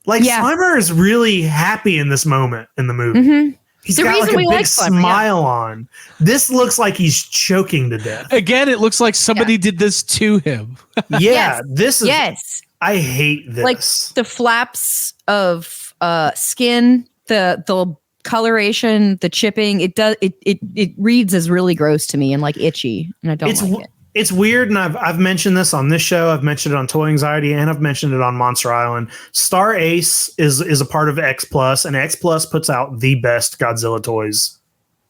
Speaker 3: Slimer is really happy in this moment in the movie. He's got like a big smile on. This looks like he's choking to death.
Speaker 1: Again, it looks like somebody did this to him.
Speaker 3: This is. Yes, I hate this.
Speaker 2: Like the flaps of skin, the coloration, the chipping. It reads as really gross to me and like itchy, and I don't like it.
Speaker 3: it's weird, and I've mentioned this on this show. I've mentioned it on Toy Anxiety, and I've mentioned it on Monster Island. Star Ace is a part of X Plus, and X Plus puts out the best Godzilla toys.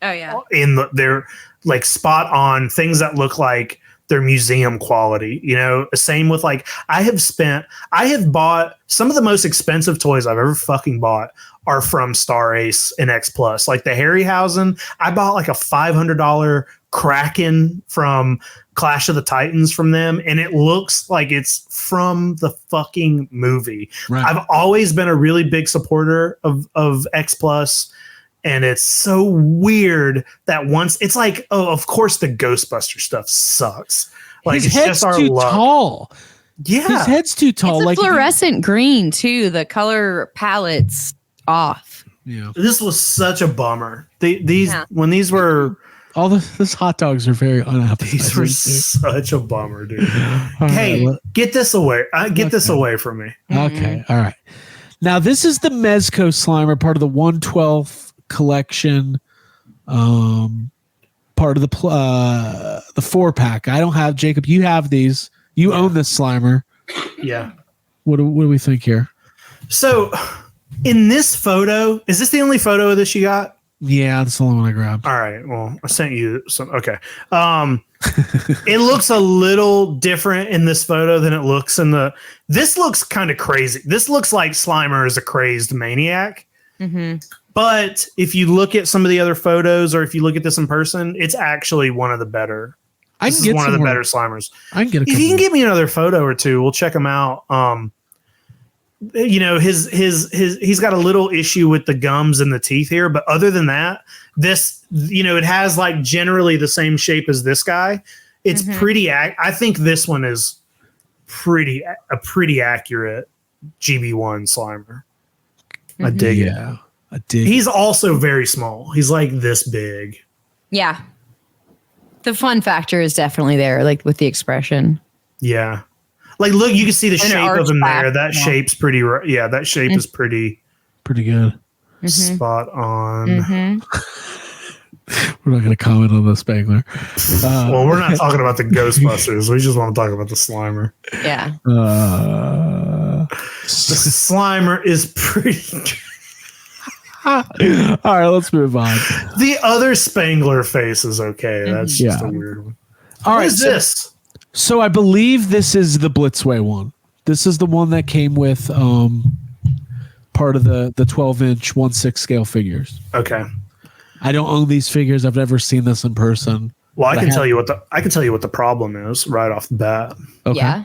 Speaker 2: Oh yeah,
Speaker 3: they're like spot on things that look like they're museum quality. You know, same with like I have bought some of the most expensive toys I've ever fucking bought are from Star Ace and X Plus. Like the Harryhausen, I bought like a $500 Kraken from Clash of the Titans from them, and it looks like it's from the fucking movie. Right. I've always been a really big supporter of X Plus, and it's so weird that once it's like, oh, of course the Ghostbuster stuff sucks. Like
Speaker 1: his
Speaker 3: it's
Speaker 1: head's
Speaker 3: just our
Speaker 1: too
Speaker 3: luck.
Speaker 1: Tall.
Speaker 3: Yeah,
Speaker 1: his head's too tall.
Speaker 2: It's
Speaker 1: like
Speaker 2: fluorescent green too. The color palette's off.
Speaker 1: Yeah,
Speaker 3: this was such a bummer. When these were.
Speaker 1: All this hot dogs are very unappetizing.
Speaker 3: These were such a bummer, dude. Hey, get this away. Get this away from me.
Speaker 1: Okay. All right. Now, this is the Mezco Slimer, part of the 112 collection, part of the 4-pack. I don't have, Jacob, you have these. You own this Slimer.
Speaker 3: Yeah.
Speaker 1: What do we think here? So,
Speaker 3: in this photo, is this the only photo of this you got?
Speaker 1: Yeah, that's the only one I grabbed.
Speaker 3: All right. Well, I sent you some. Okay. It looks a little different in this photo than it looks in the. This looks kind of crazy. This looks like Slimer is a crazy maniac. Mm-hmm. But if you look at some of the other photos, or if you look at this in person, it's actually one of the better. This is one of the better Slimers.
Speaker 1: I can get.
Speaker 3: If you can give me another photo or two, we'll check them out. You know, he's got a little issue with the gums and the teeth here, but other than that, this, you know, it has like generally the same shape as this guy. It's pretty. I think this one is a pretty accurate GB1 Slimer. I dig it.
Speaker 1: I dig.
Speaker 3: He's also very small. He's like this big.
Speaker 2: Yeah. The fun factor is definitely there, like with the expression.
Speaker 3: Yeah. Like, look, you can see the shape of him there. That shape's pretty. Yeah, that shape is pretty
Speaker 1: good.
Speaker 3: Spot on.
Speaker 1: We're not going to comment on the Spangler.
Speaker 3: Well, we're not talking about the Ghostbusters. We just want to talk about the Slimer.
Speaker 2: Yeah.
Speaker 3: The Slimer is pretty.
Speaker 1: All right, let's move on.
Speaker 3: The other Spangler face is okay. That's just a weird one.
Speaker 1: All right,
Speaker 3: what is this?
Speaker 1: So I believe this is the Blitzway one. This is the one that came with part of the 12-inch 1/6 scale figures.
Speaker 3: Okay.
Speaker 1: I don't own these figures. I've never seen this in person.
Speaker 3: Well, I can tell you what the problem is right off the bat.
Speaker 1: Okay.
Speaker 2: Yeah.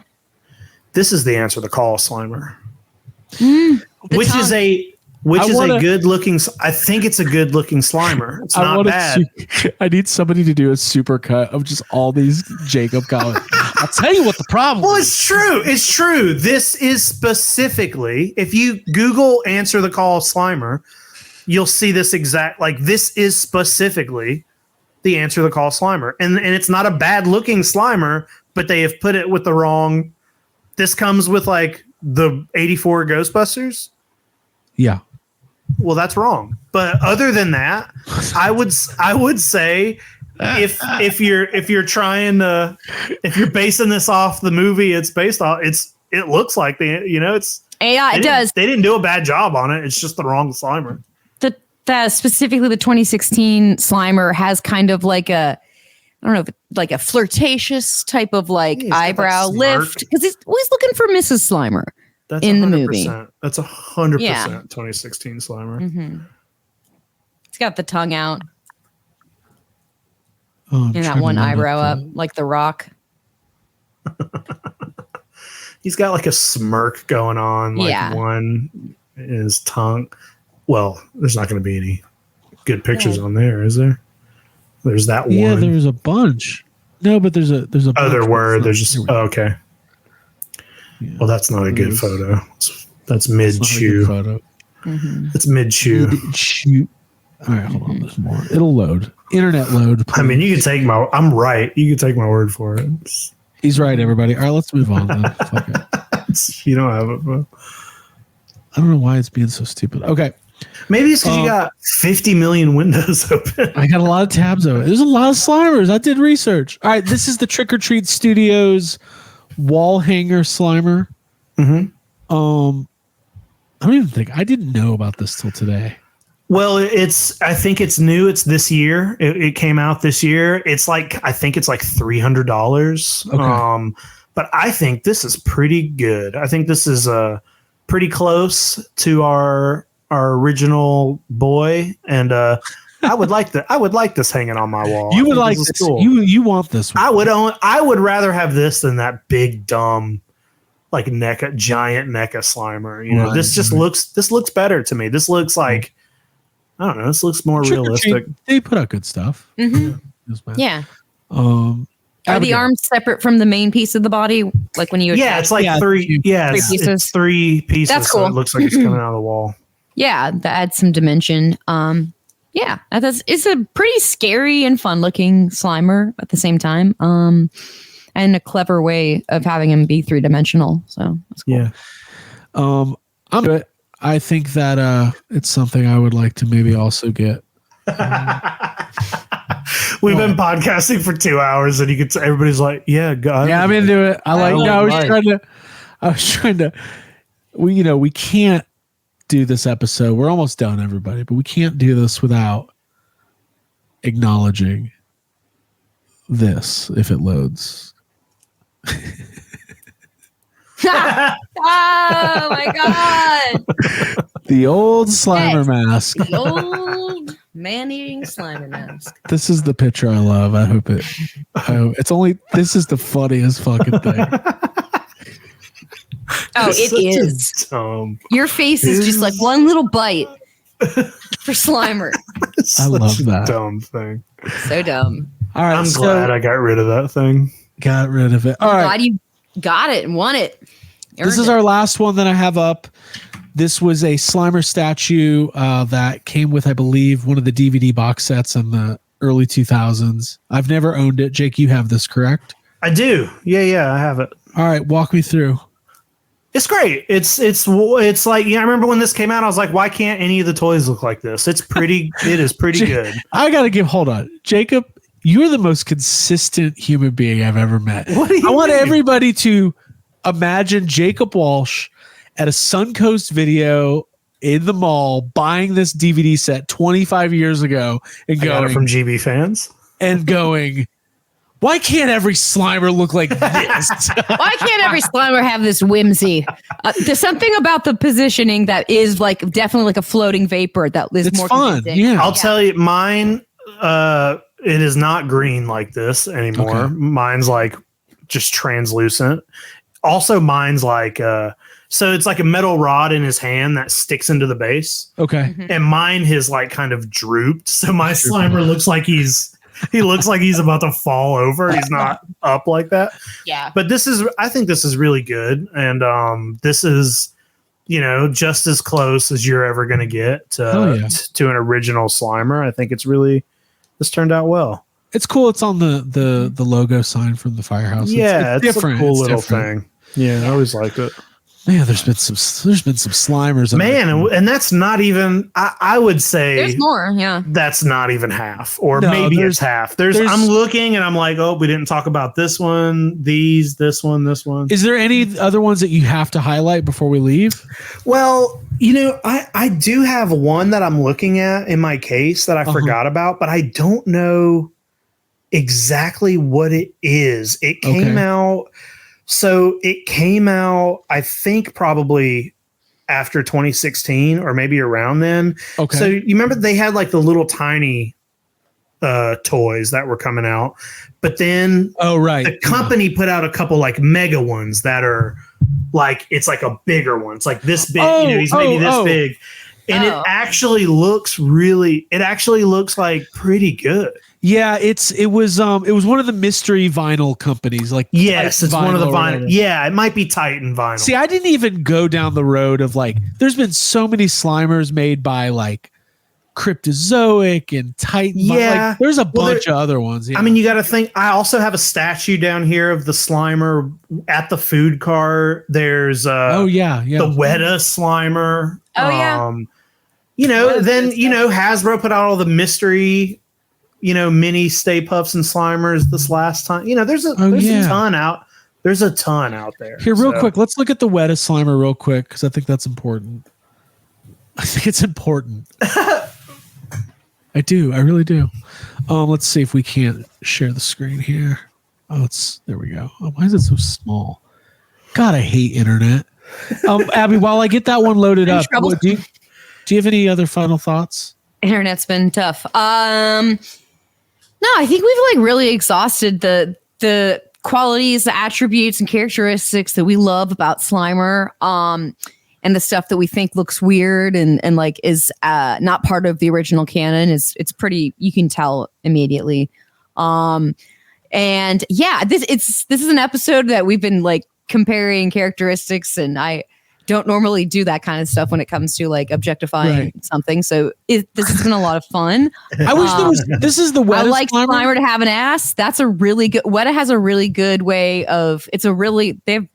Speaker 3: This is the answer the call Slimer.
Speaker 2: Which
Speaker 3: is a good looking. I think it's a good looking Slimer. It's not bad.
Speaker 1: I need somebody to do a super cut of just all these Jacob comments. I'll tell you what the problem.
Speaker 3: Well, it's true. It's true. This is specifically, if you Google answer the call Slimer, you'll see this exact, like this is specifically the answer the call Slimer. And it's not a bad looking Slimer, but they have put it with the wrong. This comes with like the 84 Ghostbusters.
Speaker 1: Yeah.
Speaker 3: Well, that's wrong. But other than that, I would say if you're trying to, if you're basing this off the movie it's based off, it looks like it does. They didn't do a bad job on it. It's just the wrong Slimer.
Speaker 2: Specifically the 2016 Slimer has kind of like a, I don't know, like a flirtatious type of like eyebrow lift, because he's looking for Mrs. Slimer.
Speaker 3: That's
Speaker 2: in
Speaker 3: 100%.
Speaker 2: The movie.
Speaker 3: That's 100% 2016 Slimer.
Speaker 2: Mm-hmm. It's got the tongue out.
Speaker 1: And
Speaker 2: that one eyebrow up, like The Rock.
Speaker 3: He's got like a smirk going on, like one in his tongue. Well, there's not going to be any good pictures on there, is there? There's that one.
Speaker 1: Yeah, there's a bunch. No, but there's a.
Speaker 3: Oh, there were. There's just. Oh, okay. Yeah. Well, that's not a good photo. That's mid chew. That's mid chew.
Speaker 1: All right, hold on. There's more. It'll load. Internet load.
Speaker 3: Please. I mean, you can take my. I'm right. You can take my word for it.
Speaker 1: He's right, everybody. All right, let's move on. Then.
Speaker 3: You don't have it, bro.
Speaker 1: I don't know why it's being so stupid. Okay.
Speaker 3: Maybe it's because you got 50 million windows open.
Speaker 1: I got a lot of tabs open. There's a lot of Slimers. I did research. All right, this is the Trick or Treat Studios wall hanger Slimer.
Speaker 3: Mm-hmm.
Speaker 1: I don't even think I didn't know about this till today.
Speaker 3: Well, I think it's new. It's this year. It came out this year. I think it's like $300.
Speaker 1: Okay.
Speaker 3: But I think this is pretty good. I think this is pretty close to our original boy, and I would like this hanging on my wall.
Speaker 1: You would like this. Cool. You want this one.
Speaker 3: I would rather have this than that big dumb like giant NECA Slimer. You know,
Speaker 1: right.
Speaker 3: this looks better to me. This looks like, I don't know, this looks more realistic.
Speaker 1: They put out good stuff.
Speaker 2: Mm-hmm. Yeah.
Speaker 1: Are
Speaker 2: the arms separate from the main piece of the body? Like when you
Speaker 3: it's like three pieces. It's 3 pieces.
Speaker 2: That's cool.
Speaker 3: So it looks like it's coming out of the wall.
Speaker 2: Yeah, that adds some dimension. Yeah, it's a pretty scary and fun looking Slimer at the same time. And a clever way of having him be 3-dimensional. So that's cool.
Speaker 1: Yeah. I think that it's something I would like to maybe also get.
Speaker 3: We've been podcasting for 2 hours, and everybody's like, "Yeah, God,
Speaker 1: yeah, I'm into it." I was trying to. We can't do this episode. We're almost done, everybody, but we can't do this without acknowledging this if it loads.
Speaker 2: Oh my God!
Speaker 1: The old Slimer mask.
Speaker 2: The old man-eating Slimer mask.
Speaker 1: This is the picture I love. I hope this is the funniest fucking thing.
Speaker 2: Oh, it is. Your face is just like one little bite for Slimer.
Speaker 1: I love that.
Speaker 3: Dumb thing.
Speaker 2: So dumb.
Speaker 1: All right,
Speaker 3: I'm glad I got rid of that thing.
Speaker 1: Got rid of it. All right.
Speaker 2: Glad you got it and won it.
Speaker 1: This is our last one that I have up. This was a Slimer statue that came with, I believe, one of the DVD box sets in the early 2000s. I've never owned it. Jake, you have this, correct?
Speaker 3: I do. Yeah, I have it.
Speaker 1: All right, walk me through.
Speaker 3: It's great. It's like, I remember when this came out, I was like, why can't any of the toys look like this? It is pretty good.
Speaker 1: I got to hold on. Jacob, you're the most consistent human being I've ever met. I want everybody to imagine Jacob Walsh at a Suncoast Video in the mall buying this DVD set 25 years ago and going,
Speaker 3: got it from GB Fans,
Speaker 1: and going, why can't every Slimer look like this?
Speaker 2: Why can't every Slimer have this whimsy? There's something about the positioning that is like definitely like a floating vapor that is more
Speaker 1: fun.
Speaker 2: convincing.
Speaker 1: Yeah,
Speaker 3: I'll tell you, mine. It is not green like this anymore.
Speaker 1: Okay.
Speaker 3: Mine's like just translucent. Also, mine's like so it's like a metal rod in his hand that sticks into the base.
Speaker 1: Okay,
Speaker 3: and mine has like kind of drooped. So my Slimer looks like he looks like he's about to fall over. He's not up like that.
Speaker 2: Yeah.
Speaker 3: But I think this is really good. And this is, just as close as you're ever going to get to an original Slimer. I think this turned out well.
Speaker 1: It's cool. It's on the logo sign from the firehouse.
Speaker 3: Yeah, it's
Speaker 1: different.
Speaker 3: A cool little thing. Yeah, I always liked it.
Speaker 1: Man, there's been some Slimers.
Speaker 3: Man, and that's not even. I would say
Speaker 2: there's more. Yeah,
Speaker 3: that's not even half, or maybe it's half. I'm looking and I'm like, oh, we didn't talk about this one, this one.
Speaker 1: Is there any other ones that you have to highlight before we leave?
Speaker 3: Well, I do have one that I'm looking at in my case that I forgot about, but I don't know exactly what it is. It came out. So it came out, I think, probably after 2016 or maybe around then. Okay. So you remember they had like the little tiny toys that were coming out, but then the company put out a couple like mega ones that are like, it's like a bigger one. It's like this big, he's maybe this big. And it actually looks like pretty good.
Speaker 1: Yeah, it was one of the mystery vinyl companies. Like,
Speaker 3: yes, it's one of the vinyl. Yeah, it might be Titan vinyl.
Speaker 1: See, I didn't even go down the road of like, there's been so many Slimers made by like Cryptozoic and Titan.
Speaker 3: Yeah,
Speaker 1: there's a bunch of other ones.
Speaker 3: I mean, you got to think. I also have a statue down here of the Slimer at the food cart. There's the Weta Slimer.
Speaker 2: Oh yeah.
Speaker 3: then Hasbro put out all the mystery, mini Stay Puffs and Slimers this last time. There's a ton out. There's a ton out there.
Speaker 1: Here, real quick, let's look at the Weta Slimer real quick because I think that's important. I think it's important. I do. I really do. Let's see if we can't share the screen here. There we go. Why is it so small? God, I hate internet. Abby, while I get that one loaded up, do you have any other final thoughts?
Speaker 2: Internet's been tough. No, I think we've really exhausted the qualities, the attributes, and characteristics that we love about Slimer. And the stuff that we think looks weird and is not part of the original canon it's pretty, you can tell immediately. And yeah, this is an episode that we've been comparing characteristics, and I don't normally do that kind of stuff when it comes to objectifying something. So this has been a lot of fun.
Speaker 1: I wish this is the Weta
Speaker 2: I like Slimer to have an ass. That's a really good, Weta has a really good way of, they have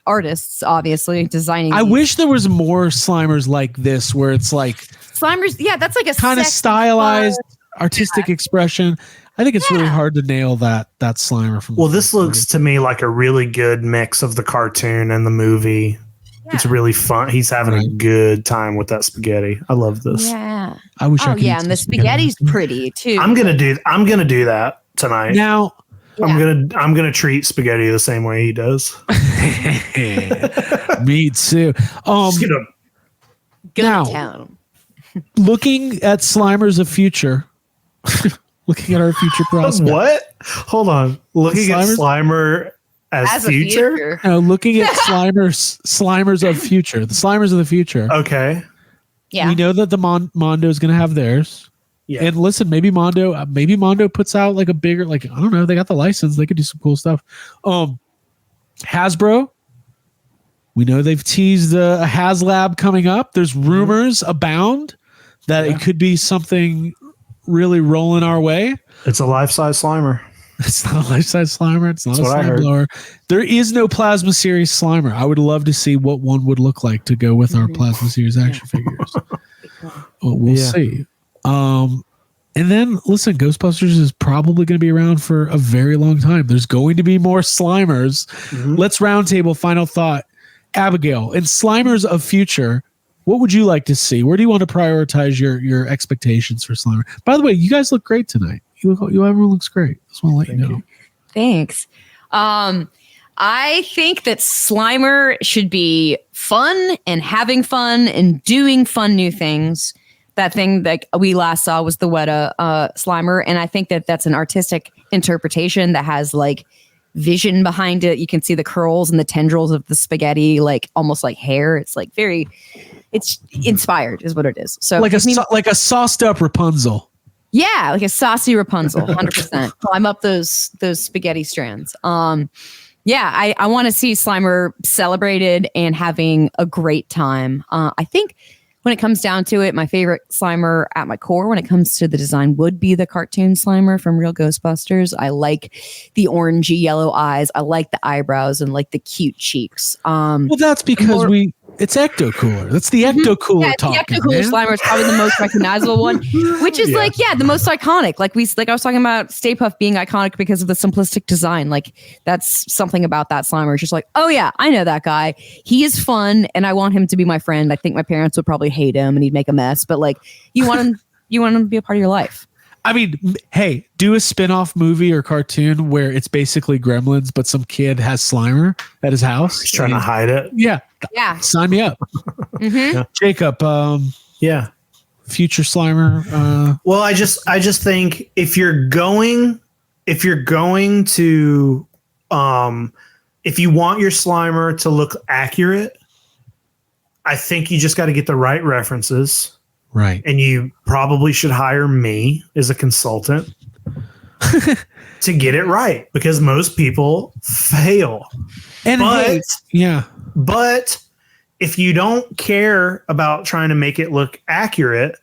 Speaker 2: artists obviously designing.
Speaker 1: I wish there was more Slimers like this where it's
Speaker 2: Slimers. Yeah, that's a
Speaker 1: kind of stylized artistic expression. I think it's really hard to nail that Slimer from.
Speaker 3: Well, this looks to me like a really good mix of the cartoon and the movie. Yeah. It's really fun. He's having a good time with that spaghetti. I love this.
Speaker 2: Yeah,
Speaker 1: I wish I could.
Speaker 2: Yeah, and the spaghetti's pretty too.
Speaker 3: I'm gonna do that tonight.
Speaker 1: Now.
Speaker 3: I'm gonna treat spaghetti the same way he does.
Speaker 1: Me too.
Speaker 2: Just gonna go to town.
Speaker 1: Looking at Slimers of future, looking at our future prospects.
Speaker 3: What? Hold on. Looking at Slimer as future?
Speaker 1: No, looking at Slimers of future. The Slimers of the future.
Speaker 3: Okay.
Speaker 2: Yeah.
Speaker 1: We know that the Mondo is going to have theirs. Yeah. And listen, maybe Mondo puts out a bigger, I don't know, they got the license, they could do some cool stuff. Hasbro, we know they've teased a HasLab coming up. There's rumors abound that it could be something really rolling our way.
Speaker 3: It's a life-size Slimer.
Speaker 1: It's not a life-size Slimer. It's not a slime blower. There is no Plasma Series Slimer. I would love to see what one would look like to go with our Plasma Series action figures. Well, we'll see. And then listen, Ghostbusters is probably going to be around for a very long time. There's going to be more Slimers. Let's roundtable final thought. Abigail, in Slimers of future, what would you like to see? Where do you want to prioritize your expectations for Slimer? By the way, you guys look great tonight. Everyone looks great. Just want to let you know.
Speaker 2: Thanks. I think that Slimer should be fun and having fun and doing fun new things. That thing that we last saw was the Weta Slimer, and I think that that's an artistic interpretation that has vision behind it. You can see the curls and the tendrils of the spaghetti, almost like hair. It's it's inspired, is what it is. So
Speaker 1: like a sauced up Rapunzel.
Speaker 2: Yeah, like a saucy Rapunzel, 100%. Climb up those spaghetti strands. Yeah, I want to see Slimer celebrated and having a great time. I think. When it comes down to it, my favorite Slimer at my core when it comes to the design would be the cartoon Slimer from Real Ghostbusters. I like the orangey yellow eyes. I like the eyebrows and the cute cheeks.
Speaker 1: Well, that's because it's Ecto Cooler. That's the Ecto Cooler talking.
Speaker 2: The Ecto Cooler Slimer is probably the most recognizable one, which is the most iconic. I was talking about Stay Puft being iconic because of the simplistic design. That's something about that Slimer. It's just oh yeah, I know that guy. He is fun, and I want him to be my friend. I think my parents would probably hate him, and he'd make a mess. But you want him to be a part of your life.
Speaker 1: I mean, hey, do a spin-off movie or cartoon where it's basically Gremlins, but some kid has Slimer at his house.
Speaker 3: He's trying to hide it.
Speaker 1: Yeah. Sign me up. Jacob. Future Slimer.
Speaker 3: Well, I just think if you're going to, if you want your Slimer to look accurate, I think you just got to get the right references.
Speaker 1: Right.
Speaker 3: And you probably should hire me as a consultant to get it right, because most people fail. But if you don't care about trying to make it look accurate,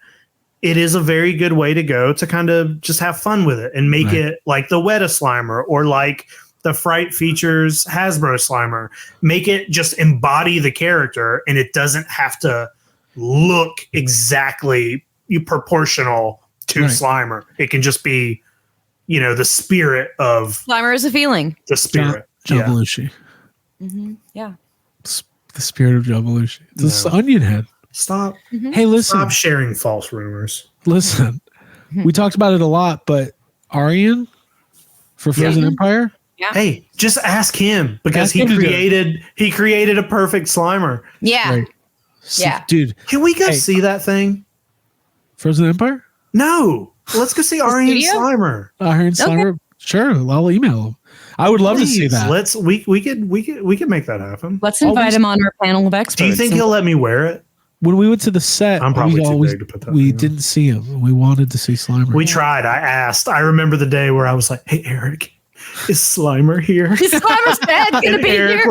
Speaker 3: it is a very good way to go to kind of just have fun with it and make it like the Weta Slimer or like the Fright Features Hasbro Slimer. Make it just embody the character, and it doesn't have to look exactly proportional to Slimer. It can just be, the spirit of
Speaker 2: Slimer is a feeling.
Speaker 3: The spirit.
Speaker 1: John Belushi.
Speaker 2: Mm-hmm. Yeah.
Speaker 1: The spirit of John Belushi. This onion head.
Speaker 3: Stop.
Speaker 2: Mm-hmm.
Speaker 1: Hey, listen.
Speaker 3: Stop sharing false rumors.
Speaker 1: Listen. We talked about it a lot, but Arian for Frozen Empire?
Speaker 2: Yeah.
Speaker 3: Hey, just ask him because he created a perfect Slimer.
Speaker 2: Yeah.
Speaker 1: Right.
Speaker 2: Yeah.
Speaker 1: Dude.
Speaker 3: Can we go see that thing?
Speaker 1: Frozen Empire?
Speaker 3: No. Let's go see Arian Slimer.
Speaker 1: Arian Slimer? Sure. I'll email him. I would love to see that.
Speaker 3: We could make that happen.
Speaker 2: Let's invite him on our panel of experts.
Speaker 3: Do you think he'll let me wear it?
Speaker 1: When we went to the set,
Speaker 3: I'm probably too big to put that.
Speaker 1: We didn't see him. We wanted to see Slimer.
Speaker 3: We tried. I asked. I remember the day where I was like, "Hey, Eric, is Slimer here?"
Speaker 2: Is Slimer's bed gonna be
Speaker 3: Eric
Speaker 2: here?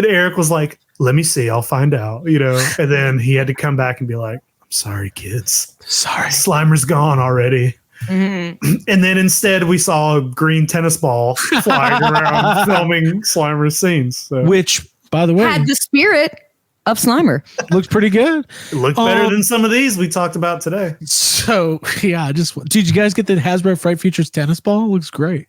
Speaker 3: Eric was like, "Let me see. I'll find out." And then he had to come back and be like, "I'm sorry, kids.
Speaker 1: Sorry,
Speaker 3: Slimer's gone already."
Speaker 2: Mm-hmm.
Speaker 3: And then instead we saw a green tennis ball flying around filming Slimer's scenes. So.
Speaker 1: Which, by the way,
Speaker 2: had the spirit of Slimer.
Speaker 1: Looks pretty good.
Speaker 3: It looked better than some of these we talked about today.
Speaker 1: So yeah, did you guys get the Hasbro Fright Features tennis ball? It looks great.